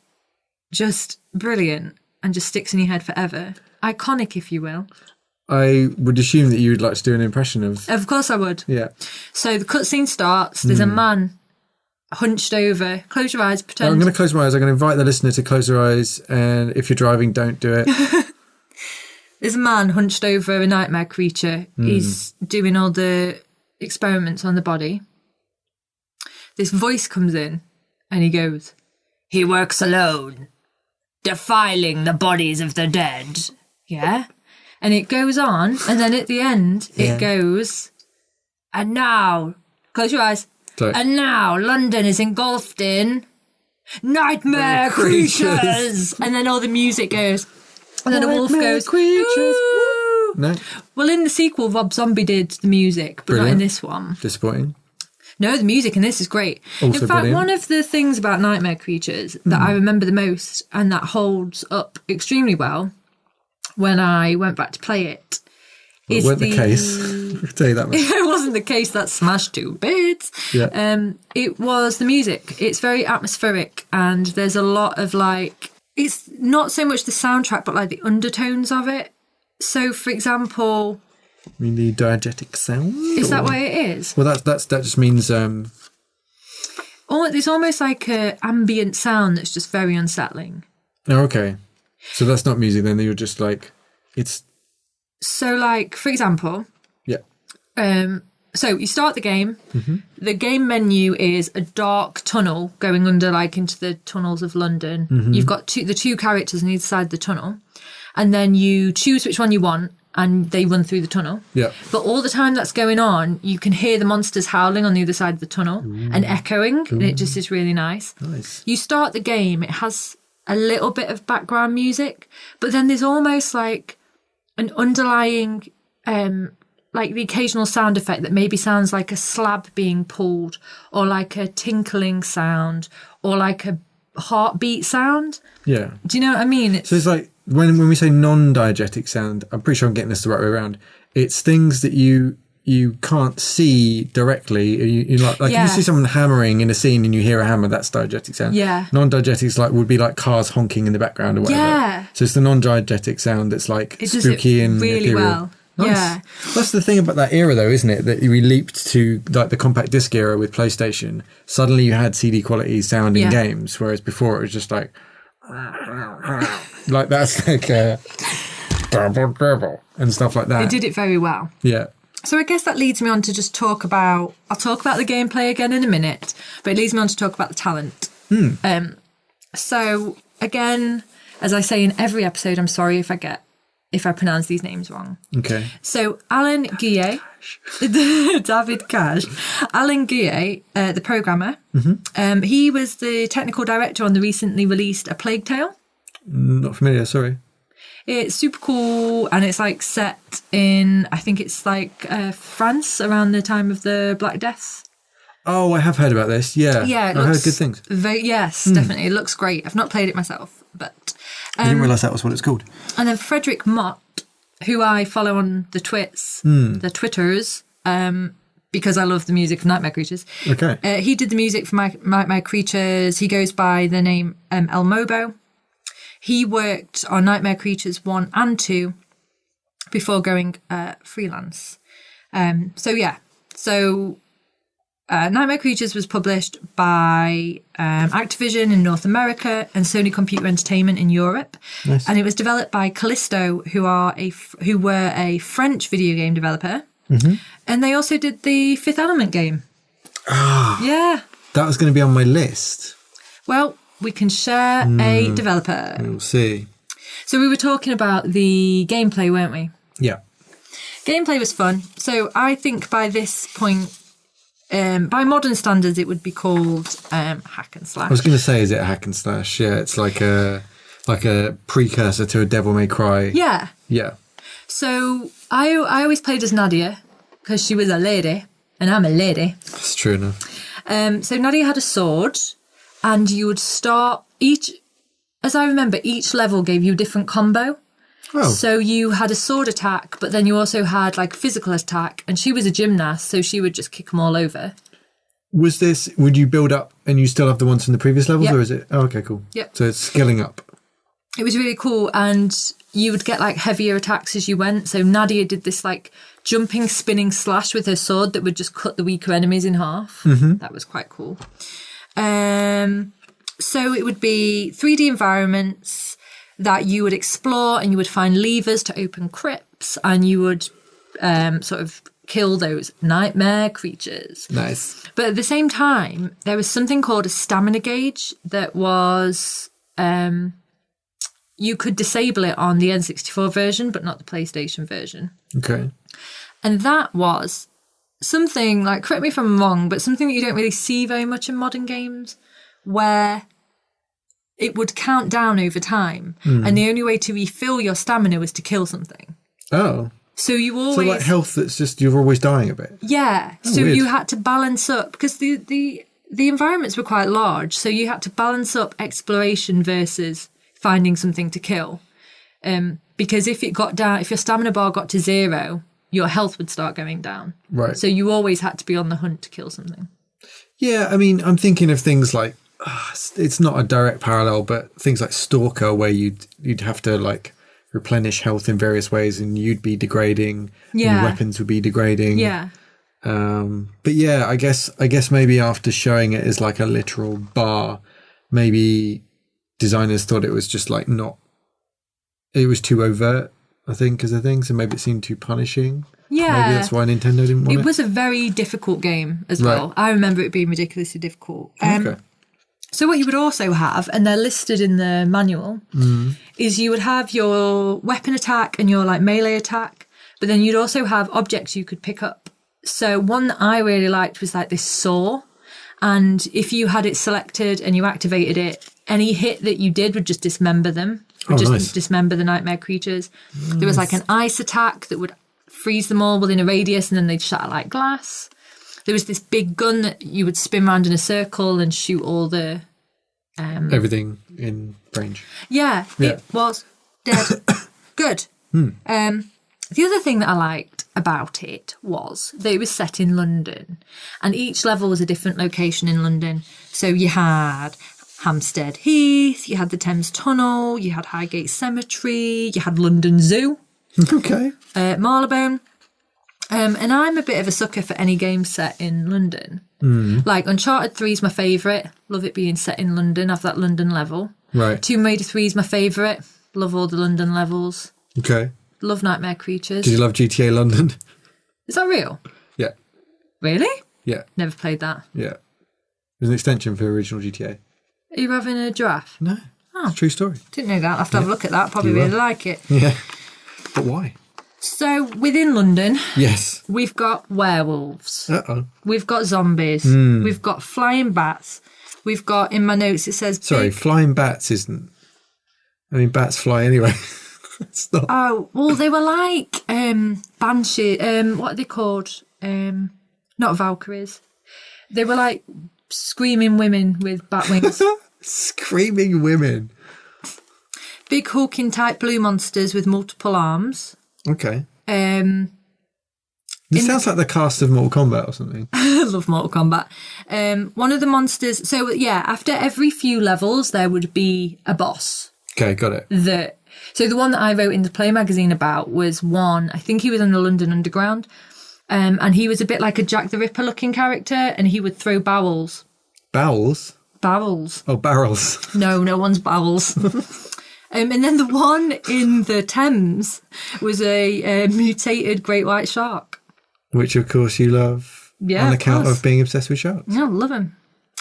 just brilliant and just sticks in your head forever. Iconic, if you will. I would assume that you would like to do an impression of... Of course I would. Yeah. So the cutscene starts, there's a man hunched over. Close your eyes, pretend. I'm going to close my eyes. I'm going to invite the listener to close their eyes. And if you're driving, don't do it. There's a man hunched over a nightmare creature. He's doing all the experiments on the body. This voice comes in and he goes, "He works alone, defiling the bodies of the dead." Yeah? And it goes on, and then at the end, it goes, "And now," close your eyes, Sorry. "and now London is engulfed in nightmare creatures." And then all the music goes, and then a wolf goes, Creatures. "Woo!" No? Well, in the sequel, Rob Zombie did the music, but not in Brilliant. this one. Disappointing. No, the music in this is great. Also in fact, brilliant. one of the things about Nightmare Creatures that I remember the most and that holds up extremely well when I went back to play it is Weren't the case. I'll tell you that much. It wasn't the case that smashed 2 bits. Yeah. It was the music. It's very atmospheric and there's a lot of like, it's not so much the soundtrack, but like the undertones of it. So, for example, I mean, the diegetic sound? is that or- what it is? Well, that just means There's almost like a ambient sound that's just very unsettling. Oh, okay. So that's not music then. You're just like, it's... So like, for example... Yeah. So you start the game. Mm-hmm. The game menu is a dark tunnel going under, like, into the tunnels of London. Mm-hmm. You've got the two characters on either side of the tunnel. And then you choose which one you want, and they run through the tunnel. Yeah. But all the time that's going on, you can hear the monsters howling on the other side of the tunnel and echoing, and it just is really nice. Nice. You start the game, it has a little bit of background music, but then there's almost like an underlying, like the occasional sound effect that maybe sounds like a slab being pulled, or like a tinkling sound, or like a heartbeat sound. Yeah. Do you know what I mean? So it's like, when we say non-diegetic sound, I'm pretty sure I'm getting this the right way around. It's things that you can't see directly. You like if you see someone hammering in a scene and you hear a hammer, that's diegetic sound. Yeah. Non-diegetic would be like cars honking in the background or whatever. Yeah. So it's the non-diegetic sound that's like It does spooky it and really ethereal. well. Nice. Yeah. That's the thing about that era though, isn't it? That we leaped to like the compact disc era with PlayStation. Suddenly you had CD quality sound in games, whereas before it was just like that's like and stuff like that. They did it very well. Yeah. So I guess that leads me on to just talk about... I'll talk about the gameplay again in a minute, but it leads me on to talk about the talent. So again, as I say in every episode, I'm sorry if I pronounce these names wrong. Okay. So Alan Guillet, David Cash, Alan Guillet, the programmer, he was the technical director on the recently released A Plague Tale. Not familiar, sorry. It's super cool, and it's like set in, I think it's like France around the time of the Black Death. Oh, I have heard about this. Yeah. Yeah, I've heard good things. Definitely. It looks great. I've not played it myself, but... I didn't realise that was what it's called. And then Frederick Mott, who I follow on the the Twitters, because I love the music of Nightmare Creatures. Okay. He did the music for Nightmare Creatures. He goes by the name El Mobo. He worked on Nightmare Creatures 1 and 2 before going freelance. Nightmare Creatures was published by Activision in North America and Sony Computer Entertainment in Europe. Nice. And it was developed by Callisto, who were a French video game developer. Mm-hmm. And they also did the Fifth Element game. Yeah. That was going to be on my list. Well, we can share a developer. We'll see. So we were talking about the gameplay, weren't we? Yeah. Gameplay was fun. So I think by this point, by modern standards, it would be called hack and slash. I was going to say, is it a hack and slash? Yeah, it's like a precursor to a Devil May Cry. Yeah. Yeah. So I always played as Nadia because she was a lady and I'm a lady. That's true enough. So Nadia had a sword, and you would start as I remember, each level gave you a different combo. Oh. So you had a sword attack, but then you also had like physical attack, and she was a gymnast, so she would just kick them all over. Would you build up and you still have the ones from the previous levels, Yep. or is it? Oh, okay, cool. Yep. So it's skilling up. It was really cool, and you would get like heavier attacks as you went. So Nadia did this like jumping, spinning slash with her sword that would just cut the weaker enemies in half. Mm-hmm. That was quite cool. So it would be 3D environments that you would explore, and you would find levers to open crypts, and you would sort of kill those nightmare creatures. Nice. But at the same time, there was something called a stamina gauge that was... you could disable it on the N64 version, but not the PlayStation version. Okay. And that was something, like, correct me if I'm wrong, but something that you don't really see very much in modern games, where it would count down over time. And the only way to refill your stamina was to kill something. Oh. So you always... So like health that's just, you're always dying a bit. Yeah. Oh, so weird. you had to balance up, because the environments were quite large, so you had to balance up exploration versus finding something to kill. Because if your stamina bar got to 0, your health would start going down. Right. So you always had to be on the hunt to kill something. Yeah, I mean, I'm thinking of things like, it's not a direct parallel, but things like Stalker, where you'd have to like replenish health in various ways, and you'd be degrading. Yeah. And your weapons would be degrading. Yeah. But yeah, I guess maybe after showing it as like a literal bar, maybe designers thought it was just like it was too overt, I think, as a thing. So maybe it seemed too punishing. Yeah. Maybe that's why Nintendo didn't want it. It was a very difficult game as well. I remember it being ridiculously difficult. Okay. So what you would also have, and they're listed in the manual, is you would have your weapon attack and your like melee attack, but then you'd also have objects you could pick up. So one that I really liked was like this saw, and if you had it selected and you activated it, any hit that you did would just dismember them. Nice. Dismember the nightmare creatures. Nice. There was like an ice attack that would freeze them all within a radius and then they'd shatter like glass. There was this big gun that you would spin around in a circle and shoot all the... everything in range. Yeah, it was dead. Good. The other thing that I liked about it was that it was set in London and each level was a different location in London. So you had Hampstead Heath, you had the Thames Tunnel, you had Highgate Cemetery, you had London Zoo. Okay. Marylebone. And I'm a bit of a sucker for any game set in London. Like Uncharted 3 is my favourite. Love it being set in London, have that London level. Right. Tomb Raider 3 is my favourite. Love all the London levels. Okay. Love Nightmare Creatures. Did you love GTA London? Is that real? Yeah. Really? Yeah. Never played that. Yeah. There's an extension for original GTA. Are you having a giraffe? No. Oh. It's a true story. Didn't know that. I'll have to have a look at that. Probably really like it. Yeah. But why? So within London, Yes. we've got werewolves. Uh-oh. We've got zombies. We've got flying bats. We've got, in my notes, it says... Sorry, flying bats isn't... I mean, bats fly anyway. It's not... Oh, well, they were like banshee... what are they called? Not Valkyries. They were like screaming women with bat wings. Screaming women. Big hulking type blue monsters with multiple arms. Okay. This sounds like the cast of Mortal Kombat or something. I love Mortal Kombat. One of the monsters... So, yeah, after every few levels, there would be a boss. Okay, got it. So the one that I wrote in the Play magazine about was one, I think he was in the London Underground, and he was a bit like a Jack the Ripper looking character, and he would throw bowels. Bowels? Barrels. Oh, barrels. No one's bowels. And then the one in the Thames was a mutated great white shark. Which, of course, you love on account of being obsessed with sharks. Yeah, I love him.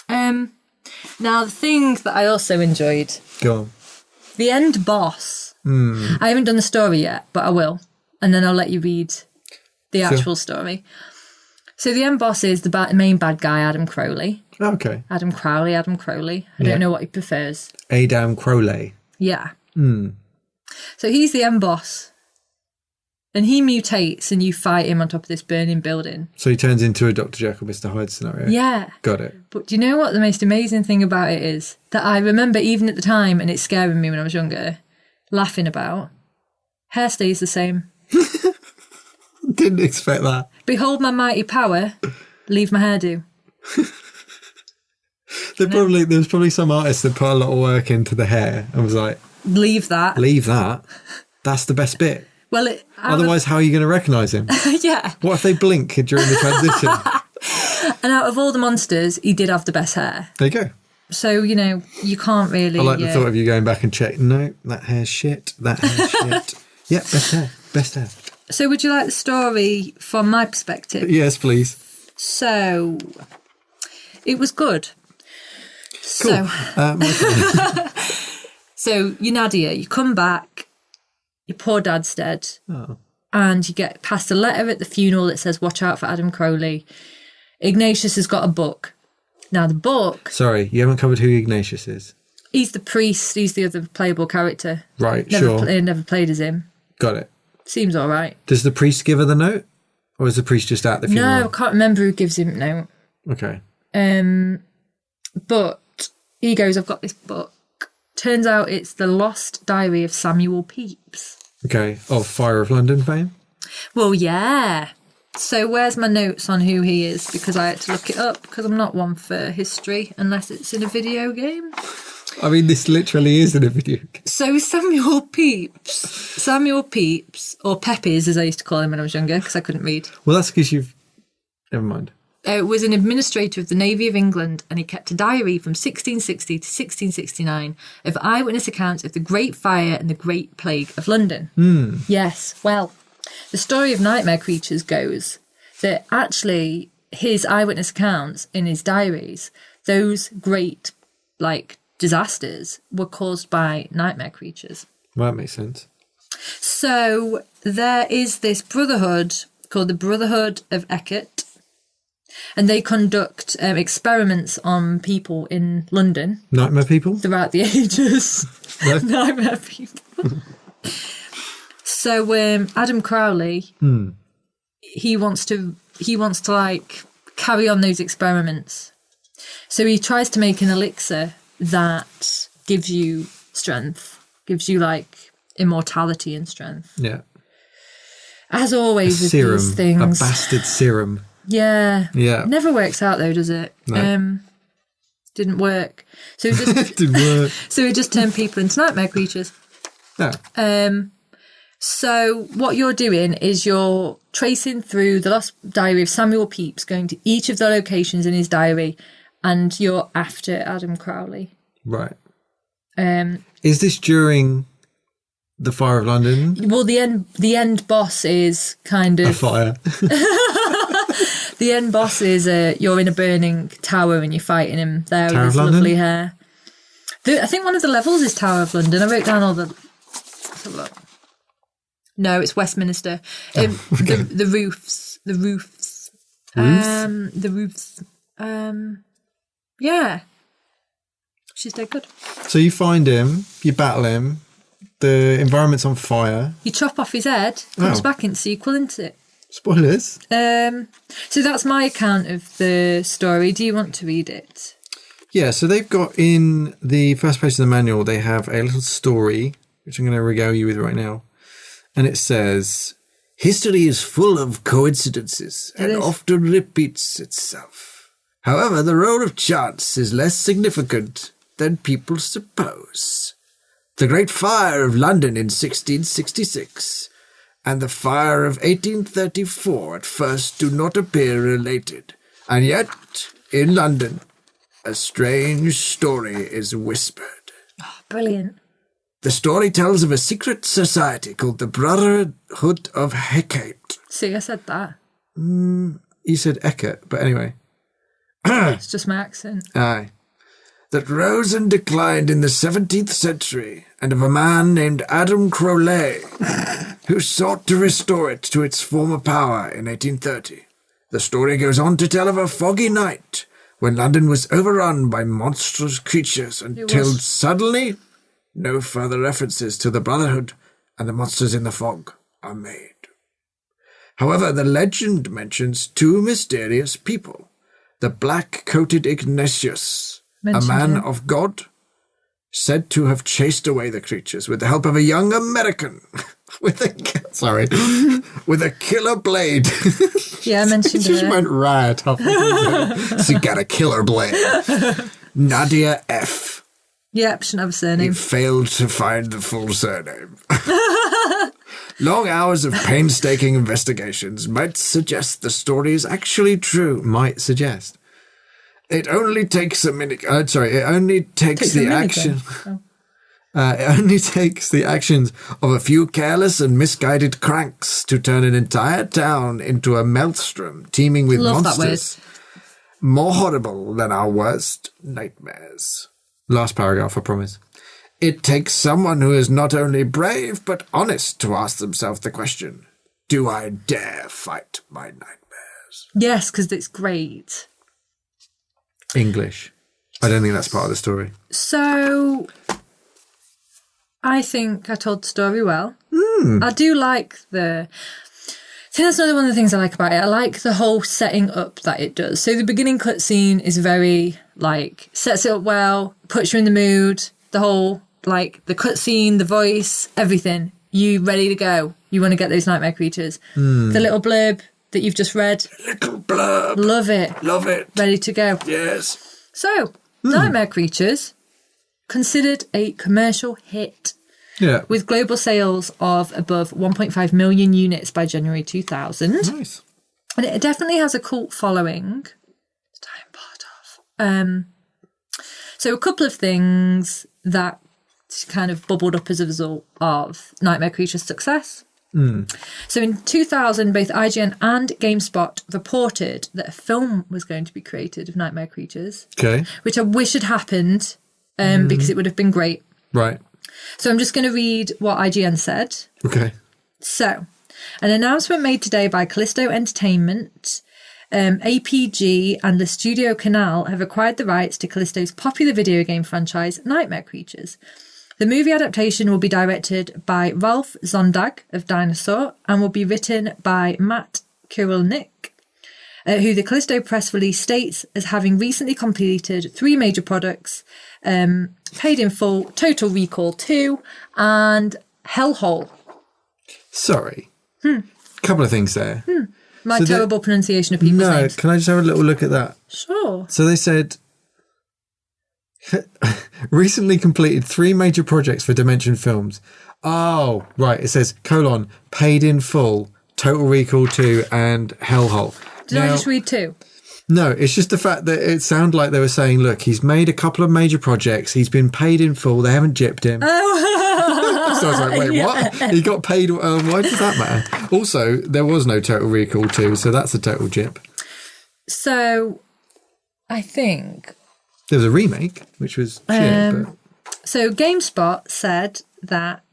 Now, the thing that I also enjoyed... Go on. The end boss. I haven't done the story yet, but I will. And then I'll let you read the actual story. So the end boss is the main bad guy, Adam Crowley. Okay. Adam Crowley. I don't know what he prefers. Adam Crowley. Yeah. So he's the end boss. And he mutates and you fight him on top of this burning building. So he turns into a Dr. Jekyll, Mr. Hyde scenario. Yeah. Got it. But do you know what the most amazing thing about it is? That I remember even at the time, and it's scaring me when I was younger, laughing about. Hair stays the same. Didn't expect that. Behold my mighty power, leave my hairdo. There's probably some artist that put a lot of work into the hair and was like, leave that. Leave that. That's the best bit. Well, otherwise, how are you going to recognise him? Yeah. What if they blink during the transition? And out of all the monsters, he did have the best hair. There you go. So, you can't really... I like the thought of you going back and check. No, that hair's shit. That hair's shit. Yeah, best hair. Best hair. So would you like the story from my perspective? Yes, please. So, it was good. Cool. So, you Nadia, you come back, your poor dad's dead, and you get past a letter at the funeral that says, watch out for Adam Crowley. Ignatius has got a book. Now, the book... Sorry, you haven't covered who Ignatius is. He's the priest, he's the other playable character. Right, sure. Never played as him. Got it. Seems all right. Does the priest give her the note? Or is the priest just at the funeral? No, I can't remember who gives him the note. Okay. But he goes, I've got this book. Turns out it's the Lost Diary of Samuel Pepys. Okay. Of Fire of London fame? Well, yeah. So where's my notes on who he is? Because I had to look it up because I'm not one for history unless it's in a video game. I mean, this literally is in a video game. So Samuel Pepys, or Pepys as I used to call him when I was younger because I couldn't read. Well, that's because you've Never mind. Was an administrator of the Navy of England, and he kept a diary from 1660 to 1669 of eyewitness accounts of the Great Fire and the Great Plague of London. Yes, well, the story of nightmare creatures goes that actually his eyewitness accounts in his diaries, those great, disasters were caused by nightmare creatures. Well, that makes sense. So there is this brotherhood called the Brotherhood of Eckert, and they conduct experiments on people in London. Nightmare people? Throughout the ages. Nightmare people. So Adam Crowley, he wants to carry on those experiments. So he tries to make an elixir that gives you strength, gives you immortality and strength. Yeah. As always with serum, these things. a bastard serum. Yeah. Yeah. Never works out though, does it? No. Didn't work. So he just Didn't work. So he just turned people into nightmare creatures. Yeah. So what you're doing is you're tracing through the lost diary of Samuel Pepys, going to each of the locations in his diary, and you're after Adam Crowley. Right. Is this during the Fire of London? Well, the end boss is kind of a fire. The end boss is you're in a burning tower and you're fighting him there Tower with his of London? lovely hair. I think one of the levels is Tower of London. I wrote down all the. Let's have a look. No, it's Westminster. Okay. The roofs. The roofs. The roofs. Yeah. She's dead good. So you find him, you battle him, the environment's on fire. You chop off his head, comes Oh. back into sequel, isn't it? Spoilers. So that's my account of the story. Do you want to read it? Yeah, so they've got in the first page of the manual, they have a little story, which I'm going to regale you with right now. And it says, history is full of coincidences and often repeats itself. However, the role of chance is less significant than people suppose. The Great Fire of London in 1666 and the fire of 1834 at first do not appear related. And yet, in London, a strange story is whispered. Oh, brilliant. The story tells of a secret society called the Brotherhood of Hecate. See, I said that. You said Eckert, but anyway. It's just my accent. Aye. That rose and declined in the 17th century, and of a man named Adam Crowley, who sought to restore it to its former power in 1830. The story goes on to tell of a foggy night when London was overrun by monstrous creatures until suddenly no further references to the Brotherhood and the monsters in the fog are made. However, the legend mentions two mysterious people. The black-coated Ignatius, a man of God, said to have chased away the creatures with the help of a young American with a killer blade. Yeah, I mentioned It just her. went right off. She got a killer blade. Nadia F. Yep, shouldn't have a He surname. failed to find the full surname. Long hours of painstaking investigations might suggest the story is actually true. Might suggest. It only takes a minute. It only takes the action. It only takes the actions of a few careless and misguided cranks to turn an entire town into a maelstrom teeming with Love that monsters more horrible than our worst nightmares. Last paragraph, I promise. It takes someone who is not only brave but honest to ask themselves the question, do I dare fight my nightmares? Yes, because it's great. English. I don't think that's part of the story. So, I think I told the story well. I do like I think that's another one of the things I like about it. I like the whole setting up that it does. So the beginning cutscene is very, sets it up well, puts you in the mood, the whole, the cutscene, the voice, everything. You ready to go. You want to get those nightmare creatures. The little blurb that you've just read. Little blurb. Love it. Love it. Ready to go. Yes. So, Nightmare Creatures, considered a commercial hit. Yeah. With global sales of above 1.5 million units by January 2000. Nice. And it definitely has a cult following that I am part of. So a couple of things that kind of bubbled up as a result of Nightmare Creature's success. So in 2000, both IGN and GameSpot reported that a film was going to be created of Nightmare Creatures, Okay. which I wish had happened because it would have been great. Right. So I'm just going to read what IGN said. Okay. So, an announcement made today by Callisto Entertainment, APG and the Studio Canal have acquired the rights to Callisto's popular video game franchise, Nightmare Creatures. The movie adaptation will be directed by Ralph Zondag of Dinosaur and will be written by Matt Kurelnik, who the Callisto press release states as having recently completed 3 major products, Paid in Full, Total Recall 2 and Hellhole. Sorry. Couple of things there. My So terrible pronunciation of people's No, names. can I just have a little look at that? Sure. So they said recently completed 3 major projects for Dimension Films. Oh, right. It says Paid in Full, Total Recall 2 and Hellhole. Did I just read 2? No, it's just the fact that it sounded like they were saying, look, he's made a couple of major projects. He's been paid in full. They haven't gypped him. So I was like, wait, what? He got paid. Why does that matter? Also, there was no Total Recall 2, so that's a total gyp. So, I think... There was a remake, which was shit. But... So, GameSpot said that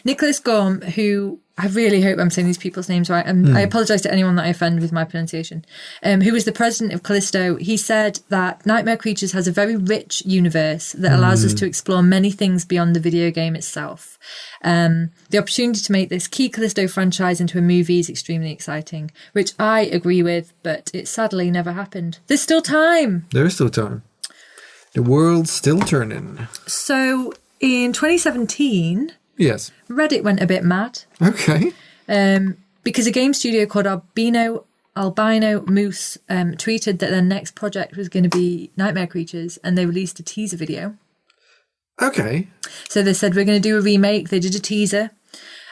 Nicholas Gorm, who... I really hope I'm saying these people's names right, and I apologise to anyone that I offend with my pronunciation, who was the president of Callisto. He said that Nightmare Creatures has a very rich universe that allows us to explore many things beyond the video game itself. The opportunity to make this key Callisto franchise into a movie is extremely exciting, which I agree with, but it sadly never happened. There's still time. There is still time. The world's still turning. So in 2017... Yes. Reddit went a bit mad. Okay. Because a game studio called Albino Moose tweeted that their next project was going to be Nightmare Creatures, and they released a teaser video. Okay. So they said, we're going to do a remake. They did a teaser.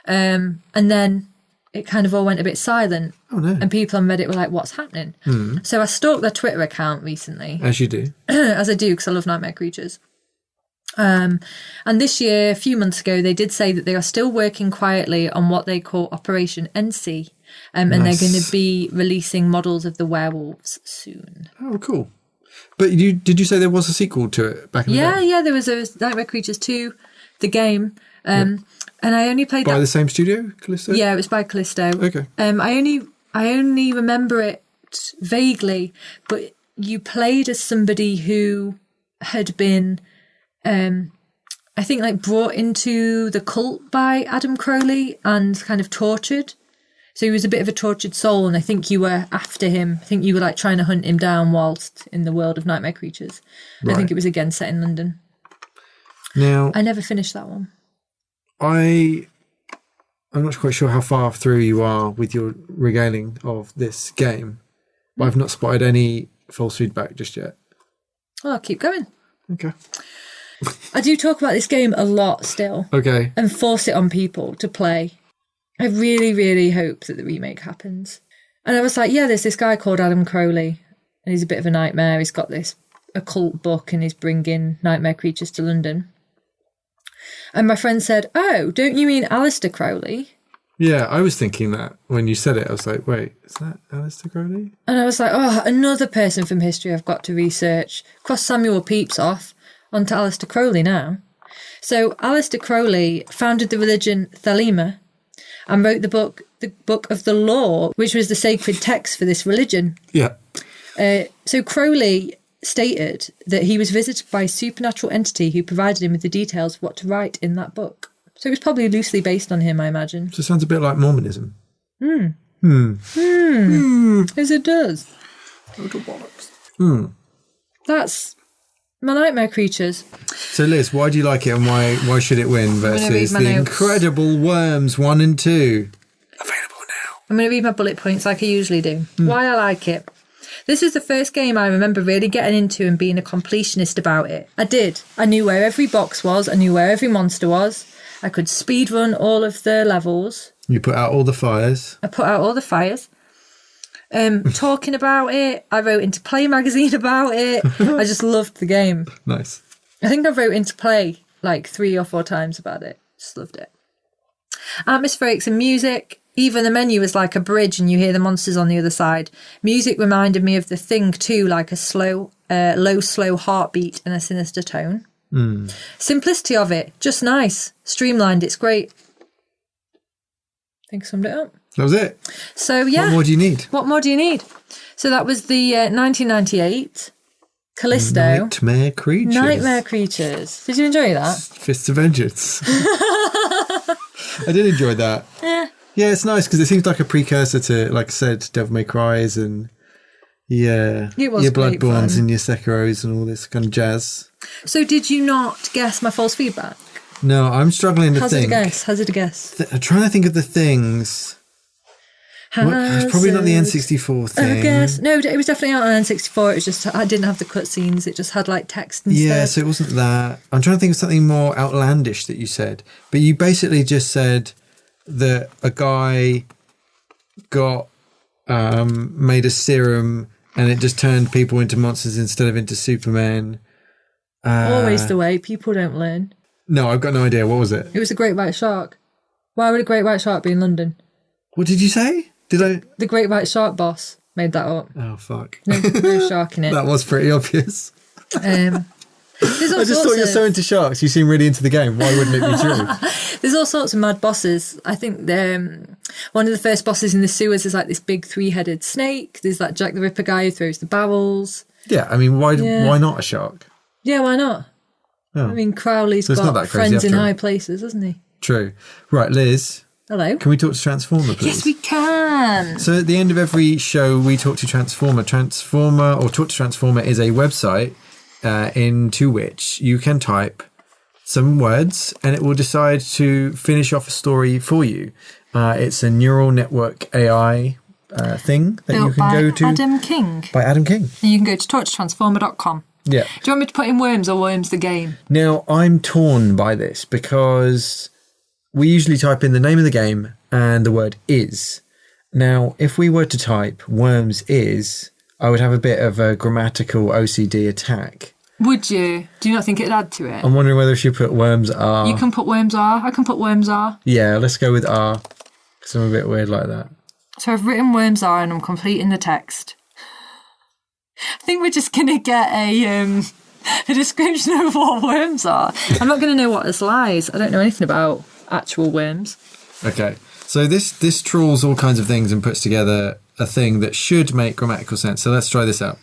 And then it kind of all went a bit silent. Oh, no. And people on Reddit were like, what's happening? So I stalked their Twitter account recently. As you do. As I do, because I love Nightmare Creatures. And this year, a few months ago, they did say that they are still working quietly on what they call Operation NC. And they're going to be releasing models of the werewolves soon. Oh, cool. But did you say there was a sequel to it back in the day? Yeah, there was a Nightmare Creatures 2, the game. And I only played By the same studio, Callisto? Yeah, it was by Callisto. Okay. I only remember it vaguely, but you played as somebody who had been... I think like brought into the cult by Adam Crowley and kind of tortured. So he was a bit of a tortured soul, and I think you were after him. I think you were like trying to hunt him down whilst in the world of Nightmare Creatures. Right. I think it was again set in London. Now I never finished that one. I'm not quite sure how far through you are with your regaling of this game, but I've not spotted any false feedback just yet. Well, I'll keep going. Okay. I do talk about this game a lot still. Okay. And force it on people to play. I really, really hope that the remake happens. And I was like, yeah, there's this guy called Adam Crowley, and he's a bit of a nightmare. He's got this occult book, and he's bringing Nightmare Creatures to London. And my friend said, oh, don't you mean Aleister Crowley? Yeah, I was thinking that when you said it. I was like, wait, is that Aleister Crowley? And I was like, oh, another person from history I've got to research. Cross Samuel Pepys off. On to Aleister Crowley now. So Aleister Crowley founded the religion Thelema and wrote the Book of the Law, which was the sacred text for this religion. Yeah. So Crowley stated that he was visited by a supernatural entity who provided him with the details of what to write in that book. So it was probably loosely based on him, I imagine. So it sounds a bit like Mormonism. As it does. Little bollocks. That's my Nightmare Creatures. So Liz, why do you like it, and why should it win versus the notes. Incredible Worms 1 and 2? Available now. I'm going to read my bullet points like I usually do. Why I like it. This is the first game I remember really getting into and being a completionist about it. I did. I knew where every box was. I knew where every monster was. I could speedrun all of the levels. You put out all the fires. I put out all the fires. talking about it. I wrote into Play magazine about it. I just loved the game. Nice. I think I wrote into Play like 3 or 4 times about it. Just loved it. Atmospherics and music. Even the menu is like a bridge and you hear the monsters on the other side. Music reminded me of The Thing too, like a low, slow heartbeat and a sinister tone. Simplicity of it, just nice. Streamlined, it's great. I think I summed it up. That was it. So, yeah. What more do you need? What more do you need? So that was the 1998 Callisto. Nightmare Creatures. Nightmare Creatures. Did you enjoy that? Fists of Vengeance. I did enjoy that. Yeah, it's nice because it seems like a precursor to, like I said, Devil May Cry's and your Bloodborns and your Sekiro's and all this kind of jazz. So did you not guess my false feedback? No, I'm struggling to think. Hazard a guess. I'm trying to think of the things. It's probably not the N64 thing. I guess. No, it was definitely not on N64. It was just, I didn't have the cutscenes. It just had like text instead. Yeah, so it wasn't that. I'm trying to think of something more outlandish that you said. But you basically just said that a guy got made a serum and it just turned people into monsters instead of into Superman. Always the way. People don't learn. No, I've got no idea. What was it? It was a great white shark. Why would a great white shark be in London? What did you say? The great white shark boss made that up. Oh, fuck. No shark in it. That was pretty obvious. I just thought you're so into sharks. You seem really into the game. Why wouldn't it be true? There's all sorts of mad bosses. I think one of the first bosses in the sewers is like this big 3-headed snake. There's that Jack the Ripper guy who throws the barrels. Yeah, I mean, why not a shark? Yeah, why not? Oh. I mean, Crowley's got friends in high places, hasn't he? True. Right, Liz. Hello. Can we talk to Transformer, please? Yes, we can. So at the end of every show, we talk to Transformer. Talk to Transformer is a website into which you can type some words and it will decide to finish off a story for you. It's a neural network AI thing that built you can go to. Adam King. By Adam King. And you can go to talktotransformer.com. Yeah. Do you want me to put in Worms or Worms the game? Now, I'm torn by this because we usually type in the name of the game and the word is. Now, if we were to type Worms is, I would have a bit of a grammatical OCD attack. Would you? Do you not think it'd add to it? I'm wondering whether she put Worms are. You can put Worms are. I can put Worms are. Yeah, let's go with are because I'm a bit weird like that. So I've written Worms are and I'm completing the text. I think we're just going to get a description of what worms are. I'm not going to know what this lies. I don't know anything about actual worms. Okay. So this trawls all kinds of things and puts together a thing that should make grammatical sense. So let's try this out.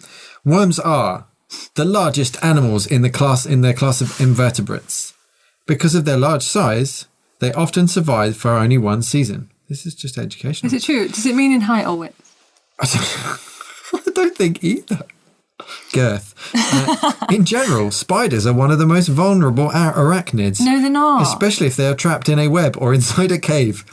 Worms are the largest animals in their class of invertebrates. Because of their large size, they often survive for only one season. This is just educational. Is it true? Does it mean in height or width? I don't think either. Girth. In general, spiders are one of the most vulnerable arachnids. No, they're not. Especially if they are trapped in a web or inside a cave.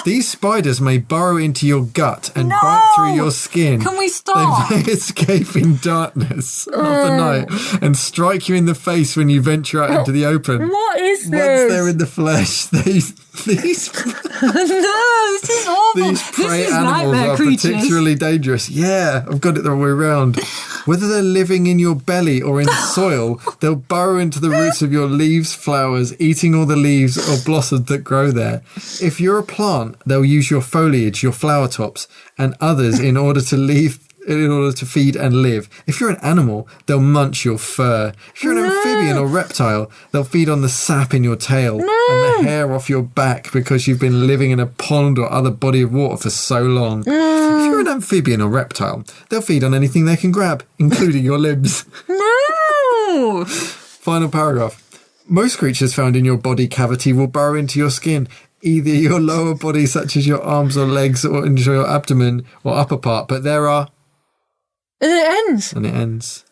These spiders may burrow into your gut and bite through your skin. Can we stop? They may escape in darkness of the night and strike you in the face when you venture out into the open. What is this? Once they're in the flesh, these no, this is awful. These prey animals are particularly dangerous. Yeah, I've got it the wrong way around. Whether they're living in your belly or in the soil, they'll burrow into the roots of your leaves, flowers, eating all the leaves or blossoms that grow there. If you're a plant, they'll use your foliage, your flower tops, and others in order to feed and live. If you're an animal, they'll munch your fur. If you're an amphibian or reptile, they'll feed on the sap in your tail and the hair off your back because you've been living in a pond or other body of water for so long. If you're an amphibian or reptile, they'll feed on anything they can grab, including your limbs. No! Final paragraph. Most creatures found in your body cavity will burrow into your skin, either your lower body, such as your arms or legs, or into your abdomen or upper part, but there are... And it ends. And it ends.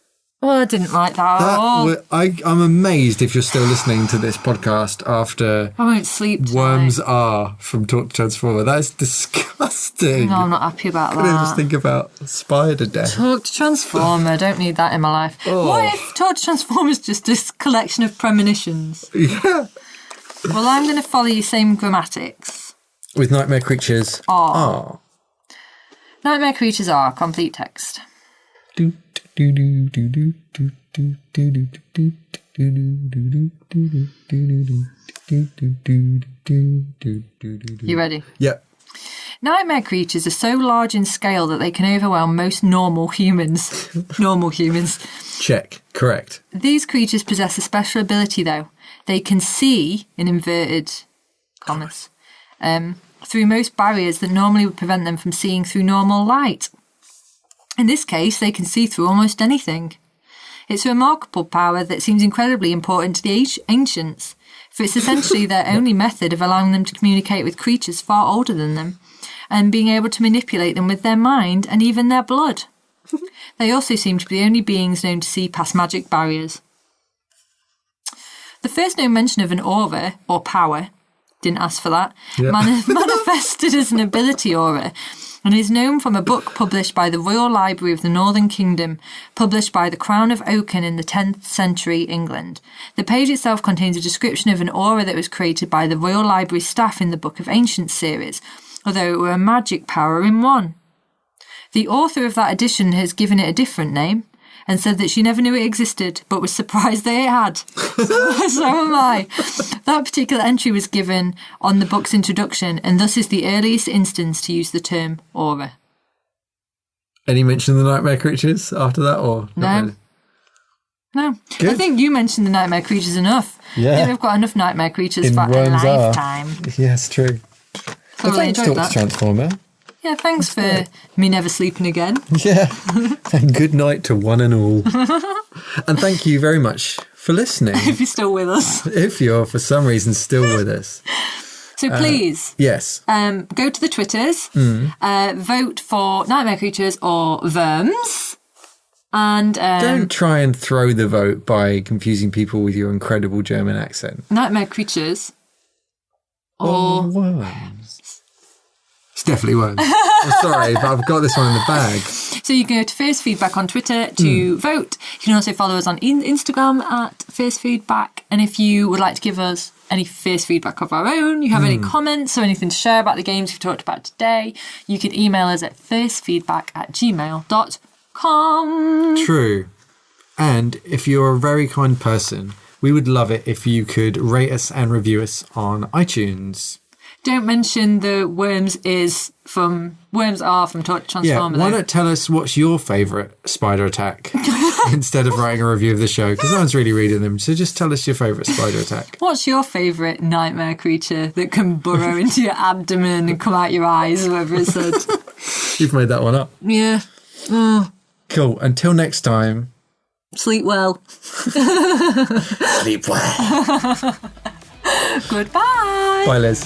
Well, I didn't like that at all. I'm amazed if you're still listening to this podcast after... I won't sleep tonight. Worms are from Talk to Transformer. That is disgusting. No, I'm not happy about that. I just think about spider death. Talk to Transformer. I don't need that in my life. Oh. What if Talk to Transformer is just this collection of premonitions? Yeah. Well, I'm going to follow your same grammatics. With Nightmare Creatures. Are. Nightmare creatures are complete text. You ready? Yep. Nightmare creatures are so large in scale that they can overwhelm most normal humans. Normal humans. Check. Correct. These creatures possess a special ability, though. They can see, in inverted commas, through most barriers that normally would prevent them from seeing through normal light. In this case, they can see through almost anything. It's a remarkable power that seems incredibly important to the ancients, for it's essentially their only method of allowing them to communicate with creatures far older than them, and being able to manipulate them with their mind and even their blood. They also seem to be the only beings known to see past magic barriers. The first known mention of an aura, or power, didn't ask for that, manifested as an ability aura, and is known from a book published by the Royal Library of the Northern Kingdom, published by the Crown of Oaken in the 10th century England. The page itself contains a description of an aura that was created by the Royal Library staff in the Book of Ancients series, although it were a magic power in one. The author of that edition has given it a different name and said that she never knew it existed, but was surprised that it had. So am I. That particular entry was given on the book's introduction, and thus is the earliest instance to use the term aura. Any mention of the nightmare creatures after that, or not No. really? No. Good. I think you mentioned the nightmare creatures enough. Yeah. I think we've got enough nightmare creatures In for a Worms Are. lifetime. Yes, true. So I Well, really thanks, enjoyed Dr. that. Transformer. Yeah, thanks for me never sleeping again. Yeah. And good night to one and all. And thank you very much for listening. If you're still with us. If you're, for some reason, still with us. So please, Yes. go to the Twitters, vote for Nightmare Creatures or Worms. And Don't try and throw the vote by confusing people with your incredible German accent. Nightmare Creatures or Worms. It's definitely Worms. I'm sorry, but I've got this one in the bag. So you can go to First Feedback on Twitter to vote. You can also follow us on Instagram at First Feedback. And if you would like to give us any first feedback of our own, you have any comments or anything to share about the games we've talked about today, you can email us at firstfeedback@gmail.com. True. And if you're a very kind person, we would love it if you could rate us and review us on iTunes. Don't mention the Worms are from Transformer. Yeah, why though. not tell us what's your favourite spider attack instead of writing a review of the show? Because no one's really reading them. So just tell us your favourite spider attack. What's your favourite nightmare creature that can burrow into your abdomen and come out your eyes, whoever it said? You've made that one up. Yeah. Cool. Until next time. Sleep well. Sleep well. Goodbye. Bye, Liz.